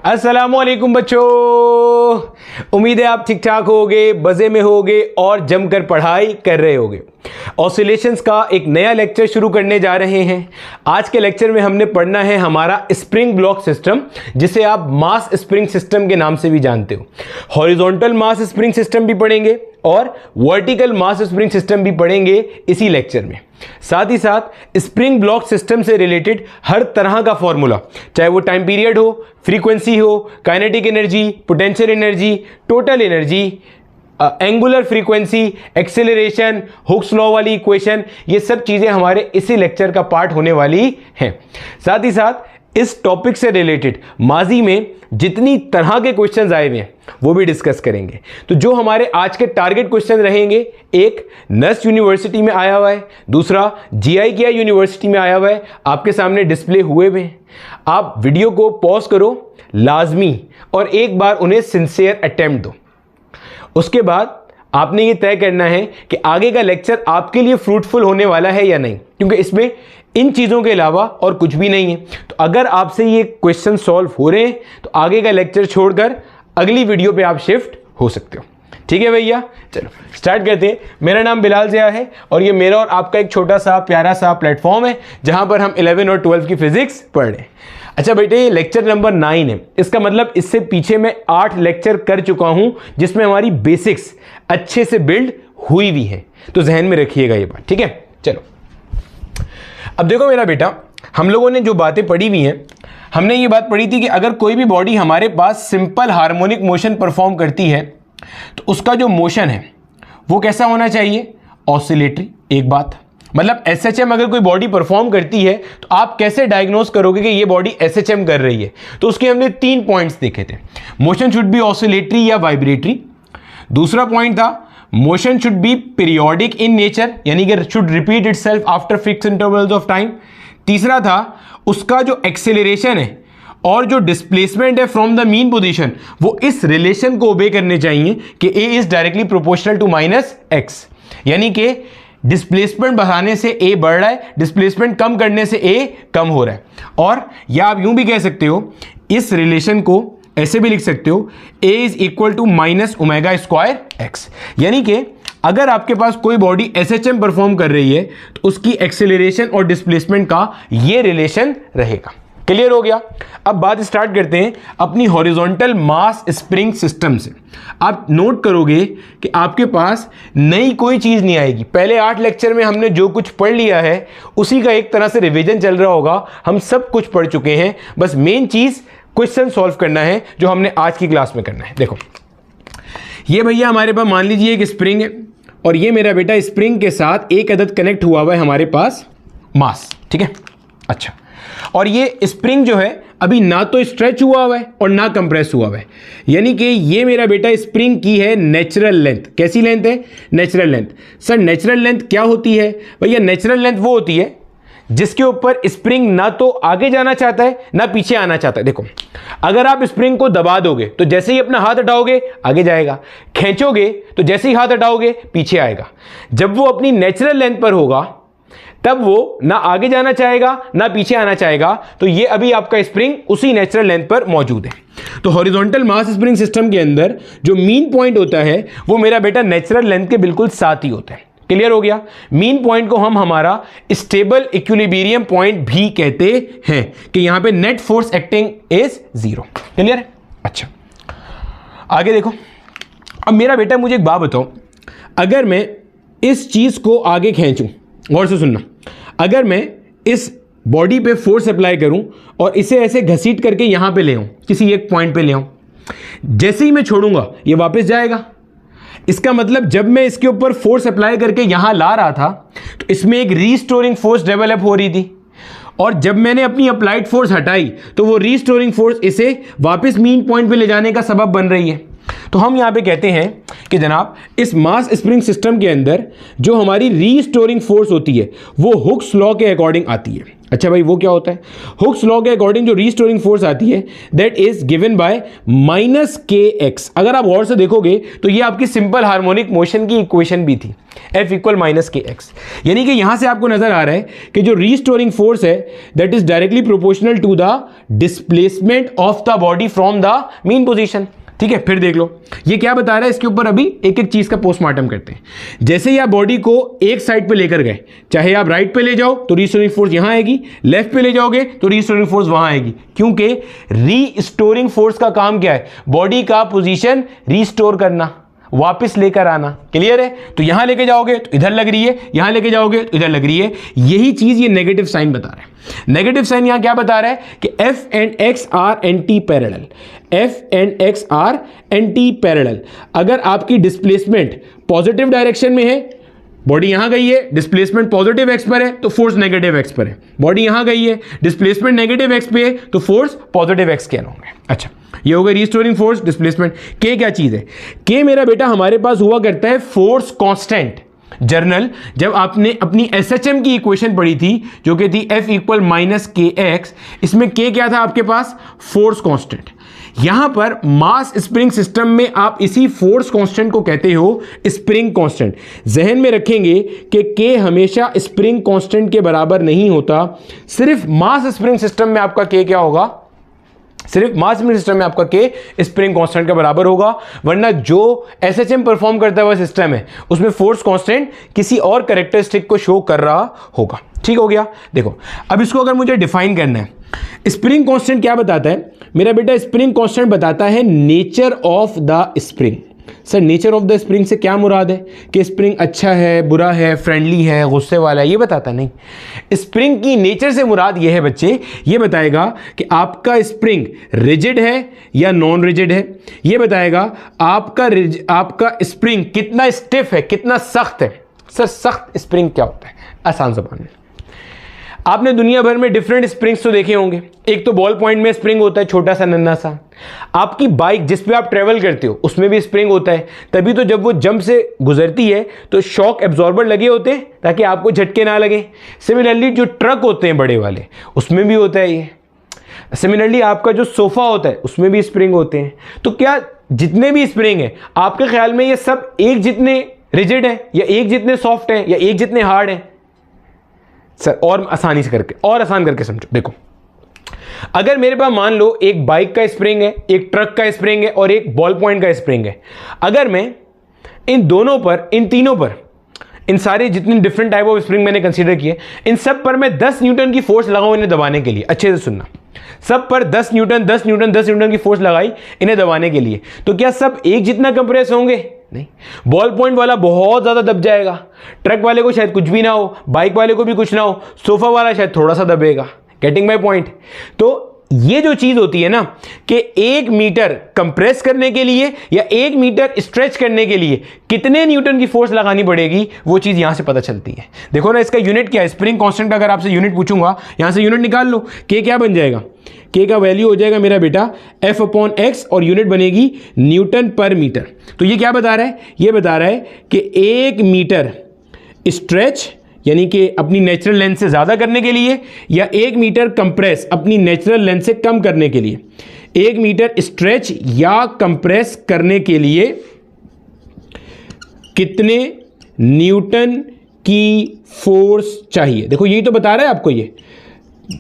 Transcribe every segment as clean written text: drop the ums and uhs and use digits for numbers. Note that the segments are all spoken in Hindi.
अस्सलामुअलैकुम बच्चों, उम्मीद है आप ठीक ठाक होगे, मज़े में होगे और जमकर पढ़ाई कर रहे होगे। ऑसिलेशंस का एक नया लेक्चर शुरू करने जा रहे हैं। आज के लेक्चर में हमने पढ़ना है हमारा स्प्रिंग ब्लॉक सिस्टम, जिसे आप मास स्प्रिंग सिस्टम के नाम से भी जानते हो। हॉरिजॉन्टल मास स्प्रिंग सिस्टम भी पढ़ेंगे और वर्टिकल मास स्प्रिंग सिस्टम भी पढ़ेंगे इसी लेक्चर में। साथ ही साथ स्प्रिंग ब्लॉक सिस्टम से रिलेटेड हर तरह का फॉर्मूला, चाहे वो टाइम पीरियड हो, फ्रीक्वेंसी हो, kinetic energy, potential energy, total energy, angular frequency, acceleration, Hooke's law वाली इक्वेशन, ये सब चीज़ें हमारे इसी लेक्चर का पार्ट होने वाली हैं। साथ ही साथ इस टॉपिक से रिलेटेड माजी में जितनी तरह के क्वेश्चंस आए हुए हैं वो भी डिस्कस करेंगे। तो जो हमारे आज के टारगेट क्वेश्चन रहेंगे, एक नर्स यूनिवर्सिटी में आया हुआ है, दूसरा GIKI यूनिवर्सिटी में आया हुआ है, आपके सामने डिस्प्ले हुए हुए हैं। आप वीडियो को पॉज करो लाजमी और एक बार उन्हें सिंसियर अटेम्प्ट दो। उसके बाद आपने ये तय करना है कि आगे का लेक्चर आपके लिए फ्रूटफुल होने वाला है या नहीं, क्योंकि इसमें इन चीज़ों के अलावा और कुछ भी नहीं है। तो अगर आपसे ये क्वेश्चन सॉल्व हो रहे हैं तो आगे का लेक्चर छोड़कर अगली वीडियो पे आप शिफ्ट हो सकते हो। ठीक है भैया, चलो स्टार्ट करते हैं। मेरा नाम बिलाल ज़िया है और ये मेरा और आपका एक छोटा सा प्यारा सा प्लेटफॉर्म है जहाँ पर हम 11 और 12 की फिजिक्स पढ़ रहे हैं। अच्छा बेटे, ये लेक्चर नंबर 9 है। इसका मतलब इससे पीछे मैं 8 लेक्चर कर चुका हूँ जिसमें हमारी बेसिक्स अच्छे से बिल्ड हुई भी है, तो जहन में रखिएगा ये बात। ठीक है, चलो अब देखो मेरा बेटा, हम लोगों ने जो बातें पढ़ी हुई हैं, हमने ये बात पढ़ी थी कि अगर कोई भी बॉडी हमारे पास सिंपल हार्मोनिक मोशन परफॉर्म करती है तो उसका जो मोशन है वो कैसा होना चाहिए, ऑसिलेटरी। एक बात मतलब SHM अगर कोई बॉडी परफॉर्म करती है तो आप कैसे डायग्नोज करोगे कि ये बॉडी SHM कर रही है, तो उसके हमने 3 पॉइंट्स देखे थे। मोशन शुड बी ऑसिलेटरी या वाइब्रेटरी। दूसरा पॉइंट था motion should be periodic in nature, यानी कि should repeat itself after fix intervals of time. तीसरा था उसका जो एक्सेलरेशन है और जो डिस्प्लेसमेंट है फ्रॉम द मीन पोजीशन, वो इस रिलेशन को ओबे करने चाहिए कि A is directly proportional to -x, यानी कि डिस्प्लेसमेंट बढ़ाने से A बढ़ रहा है, डिस्प्लेसमेंट कम करने से A कम हो रहा है। और या आप यूं भी कह सकते हो, इस रिलेशन को ऐसे भी लिख सकते हो, A is equal to -ω²x, यानी कि अगर आपके पास कोई बॉडी SHM परफॉर्म कर रही है तो उसकी एक्सेलरेशन और डिस्प्लेसमेंट का ये रिलेशन रहेगा। क्लियर हो गया। अब बात स्टार्ट करते हैं अपनी हॉरिजॉन्टल मास स्प्रिंग सिस्टम से। आप नोट करोगे कि आपके पास नई कोई चीज़ नहीं आएगी। पहले 8 लेक्चर में हमने जो कुछ पढ़ लिया है उसी का एक तरह से रिवीजन चल रहा होगा। हम सब कुछ पढ़ चुके हैं, बस मेन चीज़ क्वेश्चन सॉल्व करना है जो हमने आज की क्लास में करना है। देखो ये भैया हमारे पास मान लीजिए एक स्प्रिंग है और ये मेरा बेटा स्प्रिंग के साथ एक अदद कनेक्ट हुआ हुआ है हमारे पास मास। ठीक है, अच्छा, और ये स्प्रिंग जो है अभी ना तो स्ट्रेच हुआ हुआ है और ना कंप्रेस हुआ हुआ है, यानी कि ये मेरा बेटा स्प्रिंग की है नेचुरल लेंथ। कैसी लेंथ है, natural length. Sir natural length क्या होती है भैया? नेचुरल लेंथ वो होती है जिसके ऊपर स्प्रिंग ना तो आगे जाना चाहता है ना पीछे आना चाहता है। देखो अगर आप स्प्रिंग को दबा दोगे तो जैसे ही अपना हाथ हटाओगे आगे जाएगा, खींचोगे तो जैसे ही हाथ हटाओगे पीछे आएगा। जब वो अपनी नेचुरल लेंथ पर होगा तब वो ना आगे जाना चाहेगा ना पीछे आना चाहेगा। तो ये अभी आपका स्प्रिंग उसी नेचुरल लेंथ पर मौजूद है। तो हॉरिजॉन्टल मास स्प्रिंग सिस्टम के अंदर जो मीन पॉइंट होता है वो मेरा बेटा नेचुरल लेंथ के बिल्कुल साथ ही होता है। क्लियर हो गया। मीन पॉइंट को हम हमारा स्टेबल इक्विलिब्रियम पॉइंट भी कहते हैं कि यहां पे net force acting is 0। Clear है। अच्छा आगे देखो, अब मेरा बेटा मुझे एक बात बताओ, अगर मैं इस चीज को आगे खींचूं, गौर से सुनना, अगर मैं इस बॉडी पे फोर्स अप्लाई करूं और इसे ऐसे घसीट करके यहां पे ले आऊं, किसी एक पॉइंट पे ले आऊं, जैसे ही मैं छोड़ूंगा ये वापस जाएगा। इसका मतलब जब मैं इसके ऊपर फोर्स अप्लाई करके यहां ला रहा था तो इसमें एक रीस्टोरिंग फोर्स डेवलप हो रही थी, और जब मैंने अपनी अप्लाइड फोर्स हटाई तो वो रीस्टोरिंग फोर्स इसे वापस मीन पॉइंट पे ले जाने का सबब बन रही है। तो हम यहां पे कहते हैं कि जनाब इस मास स्प्रिंग सिस्टम के अंदर जो हमारी रीस्टोरिंग फोर्स होती है वो हुक्स लॉ के अकॉर्डिंग आती है। अच्छा भाई वो क्या होता है? हुक्स लॉ के अकॉर्डिंग जो रीस्टोरिंग फोर्स आती है that is given by minus K x. अगर आप गौर से देखोगे तो ये आपकी सिंपल हार्मोनिक मोशन की इक्वेशन भी थी, F equal minus K x. यानी कि यहां से आपको नजर आ रहा है कि जो रीस्टोरिंग फोर्स है that is directly proportional to the displacement of the body from the mean position. ठीक है, फिर देख लो ये क्या बता रहा है, इसके ऊपर अभी एक एक चीज का पोस्टमार्टम करते हैं। जैसे ही आप बॉडी को एक साइड पे लेकर गए, चाहे आप राइट पे ले जाओ तो रीस्टोरिंग फोर्स यहां आएगी, लेफ्ट पे ले जाओगे तो रीस्टोरिंग फोर्स वहां आएगी, क्योंकि रीस्टोरिंग फोर्स का काम क्या है? बॉडी का पोजीशन रीस्टोर करना, वापस लेकर आना। क्लियर है? तो यहां लेके जाओगे तो इधर लग रही है, यहां लेके जाओगे तो इधर लग रही है। यही चीज ये नेगेटिव साइन बता रहा है। नेगेटिव साइन यहां क्या बता रहा है कि F and X are anti parallel, F and X are anti parallel. अगर आपकी डिस्प्लेसमेंट पॉजिटिव डायरेक्शन में है, बॉडी यहां गई है, डिस्प्लेसमेंट पॉजिटिव एक्स पर है तो फोर्स नेगेटिव एक्स पर है। बॉडी यहां गई है, डिस्प्लेसमेंट नेगेटिव एक्स पे है तो फोर्स पॉजिटिव एक्स के होंगे। अच्छा, ये हो गया रीस्टोरिंग फोर्स, डिस्प्लेसमेंट। के क्या चीज है? के मेरा बेटा हमारे पास हुआ करता है फोर्स कांस्टेंट। जर्नल जब आपने अपनी एसएचएम की इक्वेशन पढ़ी थी जो कि थी F equal minus K x, इसमें के क्या था आपके पास? Force constant. यहां पर मास स्प्रिंग सिस्टम में आप इसी फोर्स कांस्टेंट को कहते हो स्प्रिंग कांस्टेंट। जहन में रखेंगे कि के हमेशा स्प्रिंग कांस्टेंट के बराबर नहीं होता। सिर्फ मास स्प्रिंग सिस्टम में आपका के क्या होगा? सिर्फ मास स्प्रिंग सिस्टम में आपका के स्प्रिंग कांस्टेंट के बराबर होगा, वरना जो एसएचएम परफॉर्म करता हुआ सिस्टम है उसमें फोर्स कांस्टेंट किसी और कैरेक्टरिस्टिक को शो कर रहा होगा। ठीक हो गया? देखो अब इसको अगर मुझे डिफाइन करना है, स्प्रिंग कांस्टेंट क्या बताता है मेरा बेटा? स्प्रिंग कांस्टेंट बताता है nature of the spring. Sir nature of the spring से क्या मुराद है? कि स्प्रिंग अच्छा है, बुरा है, फ्रेंडली है, गुस्से वाला है, ये बताता नहीं। स्प्रिंग की नेचर से मुराद ये है बच्चे, ये बताएगा कि आपका स्प्रिंग रिजिड है या नॉन रिजिड है। ये बताएगा आपका स्प्रिंग कितना स्टिफ है, कितना सख्त है। सर सख्त स्प्रिंग क्या होता है? आसान ज़बान में, आपने दुनिया भर में डिफरेंट स्प्रिंग्स तो देखे होंगे। एक तो बॉल पॉइंट में स्प्रिंग होता है, छोटा सा नन्हा सा। आपकी बाइक जिस पे आप ट्रेवल करते हो उसमें भी स्प्रिंग होता है, तभी तो जब वो जंप से गुजरती है तो शॉक एब्जॉर्बर लगे होते हैं ताकि आपको झटके ना लगे। सिमिलरली जो ट्रक होते हैं बड़े वाले उसमें भी होता है ये। सिमिलरली आपका जो सोफा होता है उसमें भी स्प्रिंग होते हैं। तो क्या जितने भी स्प्रिंग हैं आपके ख्याल में ये सब एक जितने रिजिड हैं या एक जितने सॉफ्ट हैं या एक जितने हार्ड हैं? सर और आसानी से करके और आसान करके समझो। देखो अगर मेरे पास मान लो एक बाइक का स्प्रिंग है, एक ट्रक का स्प्रिंग है और एक बॉल पॉइंट का स्प्रिंग है, अगर मैं इन दोनों पर, इन तीनों पर, इन सारे जितने डिफरेंट टाइप ऑफ स्प्रिंग मैंने कंसीडर किए, इन सब पर मैं 10 न्यूटन की फोर्स लगाऊं इन्हें दबाने के लिए, अच्छे से सुनना, सब पर 10 न्यूटन 10 न्यूटन 10 न्यूटन की फोर्स लगाई इन्हें दबाने के लिए, तो क्या सब एक जितना कंप्रेस होंगे? नहीं। बॉल पॉइंट वाला बहुत ज्यादा दब जाएगा, ट्रक वाले को शायद कुछ भी ना हो, बाइक वाले को भी कुछ ना हो, सोफा वाला शायद थोड़ा सा दबेगा। Getting my point? तो ये जो चीज होती है ना कि 1 मीटर कंप्रेस करने के लिए या 1 मीटर स्ट्रेच करने के लिए कितने न्यूटन की फोर्स लगानी पड़ेगी, वो चीज यहां से पता चलती है। देखो ना इसका यूनिट क्या है, स्प्रिंग कांस्टेंट का अगर आपसे यूनिट पूछूंगा यहां से यूनिट निकाल लो, के क्या बन जाएगा? के का वैल्यू हो जाएगा मेरा बेटा F/x और यूनिट बनेगी न्यूटन पर मीटर। तो ये क्या बता रहा है? ये बता रहा है कि 1 मीटर स्ट्रेच यानी कि अपनी नेचुरल लेंथ से ज़्यादा करने के लिए या 1 मीटर कंप्रेस अपनी नेचुरल लेंथ से कम करने के लिए, 1 मीटर स्ट्रेच या कंप्रेस करने के लिए कितने न्यूटन की फोर्स चाहिए। देखो यही तो बता रहा है आपको, ये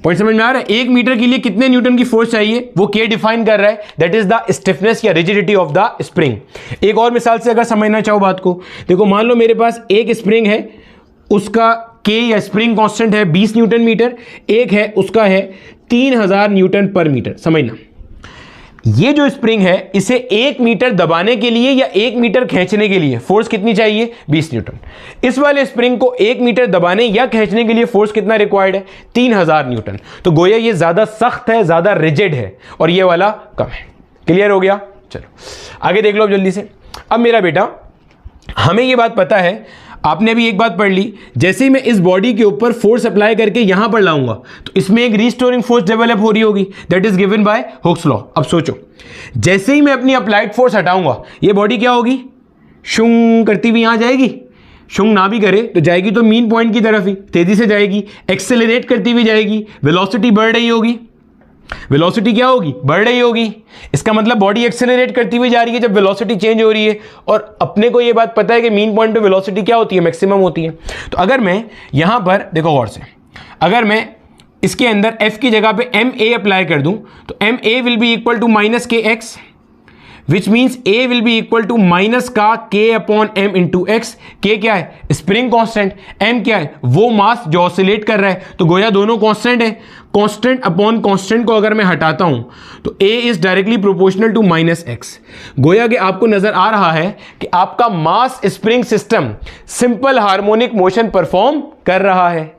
पॉइंट समझ में आ रहा है? 1 मीटर के लिए कितने न्यूटन की फोर्स चाहिए वो के डिफाइन कर रहा है, दैट इज द स्टिफनेस या रिजिडिटी ऑफ द स्प्रिंग। एक और मिसाल से अगर समझना चाहो बात को, देखो मान लो मेरे पास एक स्प्रिंग है, उसका के या स्प्रिंग कांस्टेंट है 20 न्यूटन मीटर, एक है उसका है 3000 न्यूटन पर मीटर। समझना, ये जो स्प्रिंग है इसे 1 मीटर दबाने के लिए या 1 मीटर खींचने के लिए फोर्स कितनी चाहिए? 20 न्यूटन। इस वाले स्प्रिंग को 1 मीटर दबाने या खींचने के लिए फोर्स कितना रिक्वायर्ड है? 3000 न्यूटन। तो गोया ये ज्यादा सख्त है, ज्यादा रिजिड है और ये वाला कम है। क्लियर हो गया? चलो आगे देख लो अब जल्दी से। अब मेरा बेटा हमें ये बात पता है, आपने भी एक बात पढ़ ली, जैसे ही मैं इस बॉडी के ऊपर फोर्स अप्लाई करके यहां पर लाऊंगा तो इसमें एक रीस्टोरिंग फोर्स डेवलप हो रही होगी, that is given by Hooke's law. अब सोचो, जैसे ही मैं अपनी अप्लाइड फोर्स हटाऊंगा ये बॉडी क्या होगी? शूं करती हुई यहां जाएगी, शुंग ना भी करे तो जाएगी तो मीन पॉइंट की तरफ ही, तेजी से जाएगी, एक्सेलरेट करती हुई जाएगी, वेलोसिटी बढ़ रही होगी। वेलोसिटी क्या होगी? बढ़ रही होगी। इसका मतलब बॉडी एक्सेलरेट करती हुई जा रही है जब वेलोसिटी चेंज हो रही है, और अपने को ये बात पता है कि मीन पॉइंट पे वेलोसिटी क्या होती है? मैक्सिमम होती है। तो अगर मैं यहां पर देखो गौर से, अगर मैं इसके अंदर f की जगह पे एम ए अप्लाई कर दूं तो M A will be equal to minus K X, which means A will be equal to minus का K upon M into x. के क्या है? Spring constant. एम क्या है? वो मास जो ऑसिलेट कर रहा है। तो गोया दोनों कांस्टेंट है। कांस्टेंट अपॉन कांस्टेंट को अगर मैं हटाता हूं तो A is directly proportional to minus X. गोया कि आपको नजर आ रहा है कि आपका mass spring system simple harmonic motion perform कर रहा है।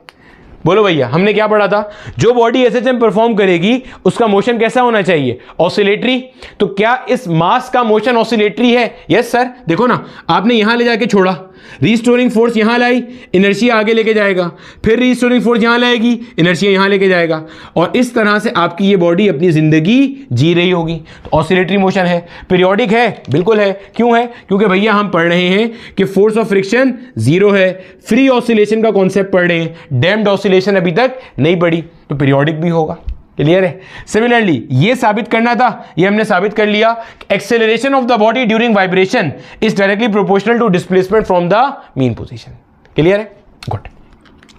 बोलो भैया, हमने क्या पढ़ा था? जो बॉडी एसएचएम परफॉर्म करेगी उसका मोशन कैसा होना चाहिए? ऑसिलेटरी। तो क्या इस मास का मोशन ऑसिलेटरी है? Yes sir. देखो ना, आपने यहां ले जाके छोड़ा, रीस्टोरिंग फोर्स यहां लाई, इनर्शिया आगे लेके जाएगा, फिर रीस्टोरिंग फोर्स यहां लाएगी, इनर्शिया यहां लेके जाएगा, और इस तरह से आपकी ये बॉडी अपनी जिंदगी जी रही होगी। तो ऑसिलेटरी मोशन है। पीरियोडिक है? बिल्कुल है। क्यों है? क्योंकि भैया हम पढ़ रहे हैं कि फोर्स ऑफ फ्रिक्शन जीरो है, फ्री ऑसिलेशन का कॉन्सेप्ट पढ़ रहे हैं, डैम्प्ड ऑसिलेशन अभी तक नहीं पढ़ी, तो पीरियोडिक भी होगा। क्लियर है? सिमिलरली ये साबित करना था, ये हमने साबित कर लिया, acceleration of the body during vibration is directly proportional to displacement from the mean position. Clear है? गुड।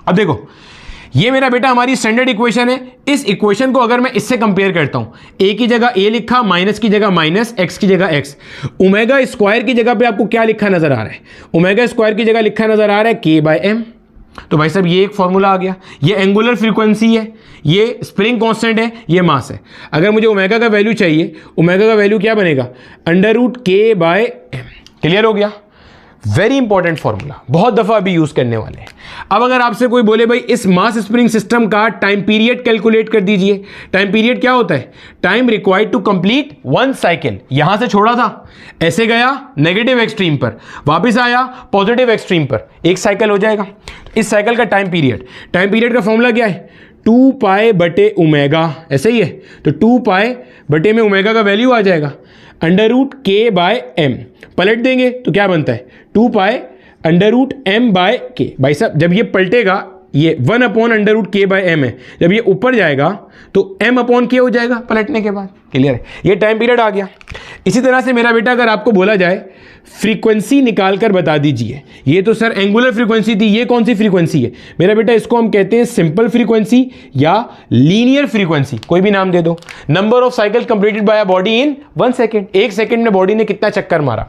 अब देखो, ये मेरा बेटा हमारी स्टैंडर्ड इक्वेशन है। इस इक्वेशन को अगर मैं इससे कंपेयर करता हूं, ए की जगह ए लिखा, माइनस की जगह माइनस, एक्स की जगह एक्स, ओमेगा स्क्वायर की जगह पे आपको क्या लिखा नजर आ रहा है? ओमेगा स्क्वायर की जगह लिखा नजर आ रहा है के बाय एम। तो भाई साहब ये एक फॉर्मूला आ गया। ये एंगुलर फ्रीक्वेंसी है, ये स्प्रिंग कांस्टेंट है, ये मास है। अगर मुझे ओमेगा का वैल्यू चाहिए, ओमेगा का वैल्यू क्या बनेगा? Under root k by M. Clear हो गया? वेरी इंपॉर्टेंट फॉर्मूला, बहुत दफा अभी यूज करने वाले हैं। अब अगर आपसे कोई बोले भाई इस मास स्प्रिंग सिस्टम का टाइम पीरियड कैलकुलेट कर दीजिए, टाइम पीरियड क्या होता है? Time required to complete one cycle. यहां से छोड़ा था, ऐसे गया नेगेटिव एक्सट्रीम पर, वापस आया पॉजिटिव एक्सट्रीम पर, एक साइकिल हो जाएगा। इस साइकिल का टाइम पीरियड का फॉर्मूला क्या है? 2 पाई बटे ओमेगा, ऐसे ही है। तो 2 पाई बटे में ओमेगा का वैल्यू आ जाएगा under root k by m. पलट देंगे तो क्या बनता है? 2 pi under root m by k. भाई साहब जब ये पलटेगा, ये 1 upon under root k by m है, जब ये ऊपर जाएगा तो एम अपॉन के हो जाएगा पलटने के बाद। क्लियर है? ये टाइम पीरियड आ गया। इसी तरह से मेरा बेटा अगर आपको बोला जाए फ्रीक्वेंसी निकाल कर बता दीजिए, ये तो सर एंगुलर फ्रीक्वेंसी थी, ये कौन सी फ्रीक्वेंसी है? मेरा बेटा इसको हम कहते हैं सिंपल फ्रीक्वेंसी या लीनियर फ्रीक्वेंसी, कोई भी नाम दे दो। Number of cycle completed by a body in 1 second. 1 second में बॉडी ने कितना चक्कर मारा?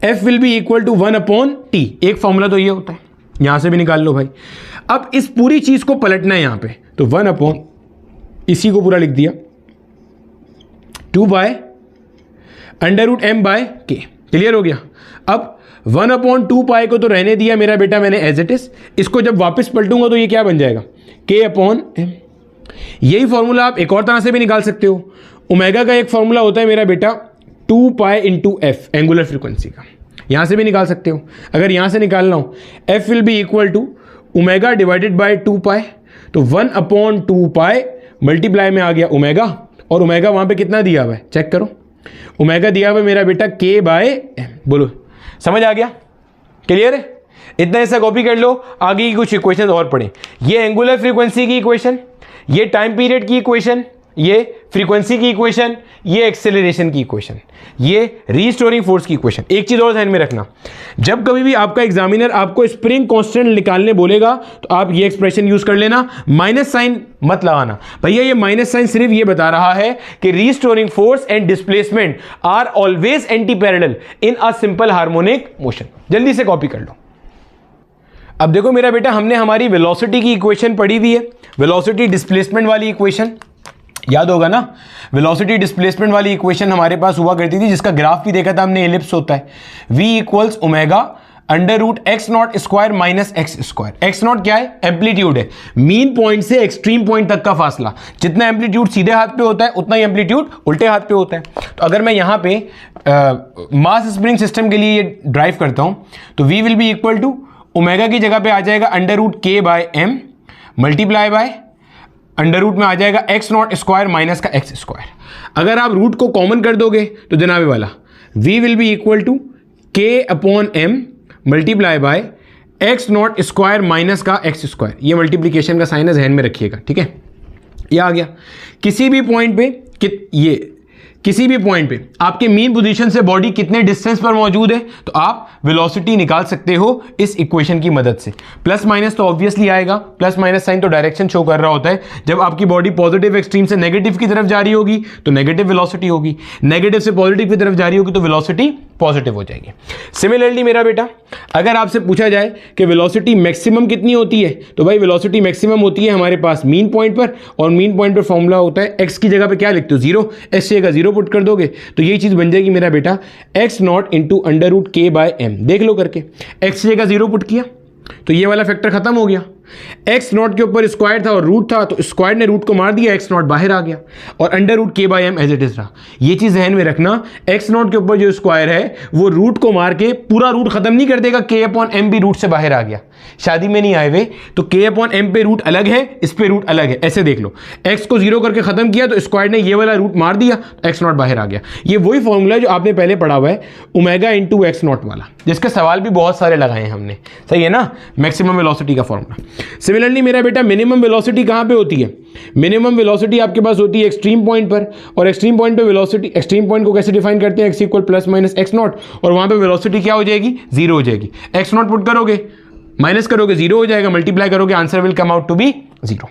F will be equal to 1 upon T. एक फॉर्मूला तो ये होता है, यहां से भी निकाल लो भाई। अब इस पूरी चीज को पलटना है यहां पे, तो 1 अपॉन, इसी को पूरा लिख दिया, 2 by under root m by k. Clear हो गया? अब 1 अपॉन 2 पाई को तो रहने दिया मेरा बेटा मैंने एज इट इज, इसको जब वापस पलटूंगा तो ये क्या बन जाएगा? के अपॉन एम। यही फॉर्मूला आप एक और तरह से भी निकाल सकते हो। ओमेगा का एक फॉर्मूला होता है मेरा बेटा 2 pi into F, angular frequency का, यहां से भी निकाल सकते हो। अगर यहां से निकालना हो, f will be equal to omega divided by 2 pi, तो 1 अपॉन 2 पाई मल्टीप्लाई में आ गया ओमेगा, और ओमेगा वहां पे कितना दिया हुआ है चेक करो, ओमेगा दिया हुआ है मेरा बेटा के बाय एम। बोलो समझ आ गया? क्लियर है? इतना ऐसा कॉपी कर लो, आगे की कुछ इक्वेशन और पढ़ें। ये एंगुलर फ्रीक्वेंसी की इक्वेशन, ये टाइम पीरियड की इक्वेशन, ये फ्रीक्वेंसी की इक्वेशन, ये एक्सेलरेशन की इक्वेशन, ये रीस्टोरिंग फोर्स की इक्वेशन। एक चीज और ध्यान में रखना, जब कभी भी आपका एग्जामिनर आपको स्प्रिंग कांस्टेंट निकालने बोलेगा तो आप ये एक्सप्रेशन यूज कर लेना, माइनस साइन मत लगाना। भैया ये माइनस साइन सिर्फ ये बता रहा है कि restoring force and displacement are always anti parallel in a simple harmonic motion. जल्दी से कॉपी कर लो। अब देखो मेरा बेटा, हमने हमारी वेलोसिटी की इक्वेशन पढ़ी हुई है, वेलोसिटी डिस्प्लेसमेंट वाली इक्वेशन याद होगा ना। वेलोसिटी डिस्प्लेसमेंट वाली इक्वेशन हमारे पास हुआ करती थी, जिसका ग्राफ भी देखा था हमने, एलिप्स होता है, v equals omega under root x not square minus x square. X not क्या है? एम्पलीट्यूड है, मीन पॉइंट से एक्सट्रीम पॉइंट तक का फासला। जितना एम्पलीट्यूड सीधे हाथ पे होता है उतना ही एम्पलीट्यूड उल्टे हाथ पे होता है। तो अगर मैं यहां पे मास स्प्रिंग सिस्टम के लिए ये ड्राइव करता हूं तो v will be equal to omega की जगह पे आ जाएगा under root k by m multiply by under root में आ जाएगा एक्स नॉट स्क्वायर माइनस का एक्स स्क्वायर। अगर आप रूट को कॉमन कर दोगे तो जनाबे वाला v will be equal to K upon M multiply by X not square minus का एक्स स्क्वायर। ये मल्टीप्लीकेशन का साइन है, ध्यान में रखिएगा, ठीक है। ये आ गया। किसी भी पॉइंट पे आपके मीन पोजीशन से बॉडी कितने डिस्टेंस पर मौजूद है, तो आप वेलोसिटी निकाल सकते हो इस इक्वेशन की मदद से। प्लस माइनस तो ऑब्वियसली आएगा, प्लस माइनस साइन तो डायरेक्शन शो कर रहा होता है। जब आपकी बॉडी पॉजिटिव एक्सट्रीम से नेगेटिव की तरफ जा रही होगी तो नेगेटिव वेलोसिटी होगी, नेगेटिव से पॉजिटिव की तरफ जा रही होगी तो वेलोसिटी पॉजिटिव हो जाएगी। सिमिलरली मेरा बेटा, अगर आपसे पूछा जाए कि वेलोसिटी मैक्सिमम कितनी होती है, तो भाई वेलोसिटी मैक्सिमम होती है हमारे पास मीन पॉइंट पर, और मीन पॉइंट पर फॉर्मूला होता है एक्स की जगह पे क्या लिखते हो, जीरो। एक्स की जगह जीरो पुट कर दोगे तो यही चीज बन जाएगी मेरा बेटा x not into under root k by m. देख लो करके, एक्स की जगह जीरो पुट किया तो ये वाला फैक्टर खत्म हो गया। एक्स नॉट के ऊपर स्क्वायर था और रूट था, तो स्क्वायर ने रूट को मार दिया, एक्स नॉट बाहर आ गया, और under root k by m as it is रहा। ये चीज ध्यान में रखना, एक्स नॉट के ऊपर जो स्क्वायर है वो रूट को मार के पूरा रूट खत्म नहीं कर देगा, के अपॉन एम भी रूट से बाहर आ गया। शादी में नहीं आए हुए तो के अपॉन एम पे रूट अलग है, इस पे रूट अलग है, ऐसे देख लो। एक्स को जीरो करके खत्म किया तो स्क्वायर ने ये वाला रूट मार दिया, तो एक्स नॉट बाहर आ गया। ये वही फॉर्मूला जो आपने पहले पढ़ा हुआ है, ओमेगा इंटू एक्स नॉट वाला, जिसके सवाल भी बहुत सारे लगाए हैं हमने, सही है ना, मैक्सिमम वेलोसिटी का फॉर्मूला। सिमिलरली मेरा बेटा मिनिमम वेलोसिटी कहां पे होती है, मिनिमम वेलोसिटी आपके पास होती है एक्सट्रीम पॉइंट पर, और एक्सट्रीम पॉइंट पे वेलोसिटी, एक्सट्रीम पॉइंट को कैसे डिफाइन करते हैं, x equal plus minus x not, और वहां पे वेलोसिटी क्या हो जाएगी, जीरो हो जाएगी। एक्स नॉट पुट करोगे, माइनस करोगे जीरो हो जाएगा, मल्टीप्लाई करोगे answer will come out to be zero.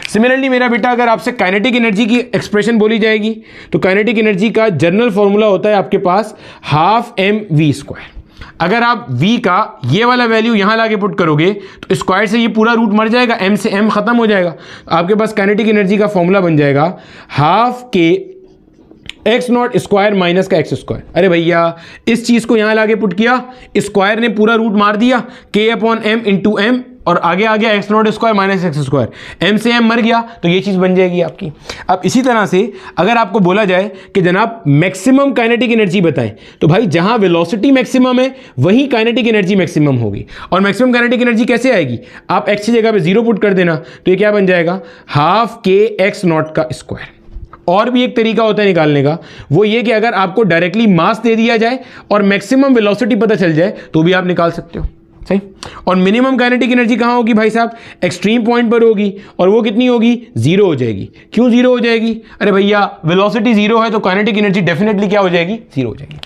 Similarly मेरा बेटा अगर आपसे काइनेटिक एनर्जी की एक्सप्रेशन बोली जाएगी, तो काइनेटिक एनर्जी का जनरल फॉर्मूला होता है आपके पास हाफ एम वी स्क्वायर। अगर आप v का ये वाला वैल्यू यहां लाके पुट करोगे तो स्क्वायर से ये पूरा रूट मर जाएगा, m से m खत्म हो जाएगा, आपके पास काइनेटिक एनर्जी का फॉर्मूला बन जाएगा हाफ के एक्स नॉट स्क्वायर माइनस का एक्स स्क्वायर। अरे भैया इस चीज को यहां लाके पुट किया, स्क्वायर ने पूरा रूट मार दिया, के अपॉन एम इंटू एम, और आगे आ गया x not square minus x square, m से एम मर गया, तो ये चीज बन जाएगी आपकी। अब इसी तरह से अगर आपको बोला जाए कि जनाब मैक्सिमम काइनेटिक एनर्जी बताएं, तो भाई जहां वेलोसिटी मैक्सिमम है वहीं काइनेटिक एनर्जी मैक्सिमम होगी। और मैक्सिमम काइनेटिक एनर्जी कैसे आएगी, आप एक्स की जगह पे जीरो पुट कर देना, तो ये क्या बन जाएगा हाफ के एक्स नॉट का स्क्वायर। और भी एक तरीका होता है निकालने का, वो ये कि अगर आपको डायरेक्टली मास दे दिया जाए और मैक्सिमम वेलोसिटी पता चल जाए तो भी आप निकाल सकते हो, सही। और मिनिमम काइनेटिक एनर्जी कहां होगी भाई साहब, एक्सट्रीम पॉइंट पर होगी, और वो कितनी होगी, जीरो हो जाएगी। क्यों जीरो हो जाएगी, अरे भैया वेलोसिटी जीरो है तो काइनेटिक एनर्जी डेफिनेटली क्या हो जाएगी, जीरो हो जाएगी।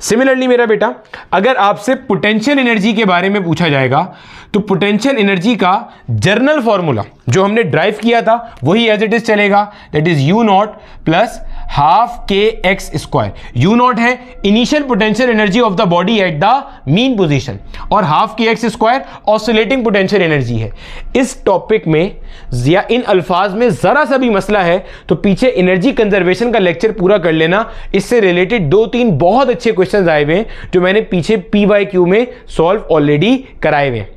सिमिलरली मेरा बेटा अगर आपसे पोटेंशियल एनर्जी के बारे में पूछा जाएगा, तो पोटेंशियल एनर्जी का जर्नल फॉर्मूला जो हमने ड्राइव किया था वही एज इट इज चलेगा, that is you not plus half के एक्स स्क्वायर। यू नॉट है initial potential energy of the body at the mean position, और हाफ के x square oscillating potential energy है। इस टॉपिक में या इन अल्फाज में जरा सा भी मसला है तो पीछे एनर्जी कंजर्वेशन का लेक्चर पूरा कर लेना, इससे रिलेटेड 2-3 बहुत अच्छे क्वेश्चंस आए हुए हैं जो मैंने पीछे PYQ में सॉल्व ऑलरेडी कराए हुए हैं,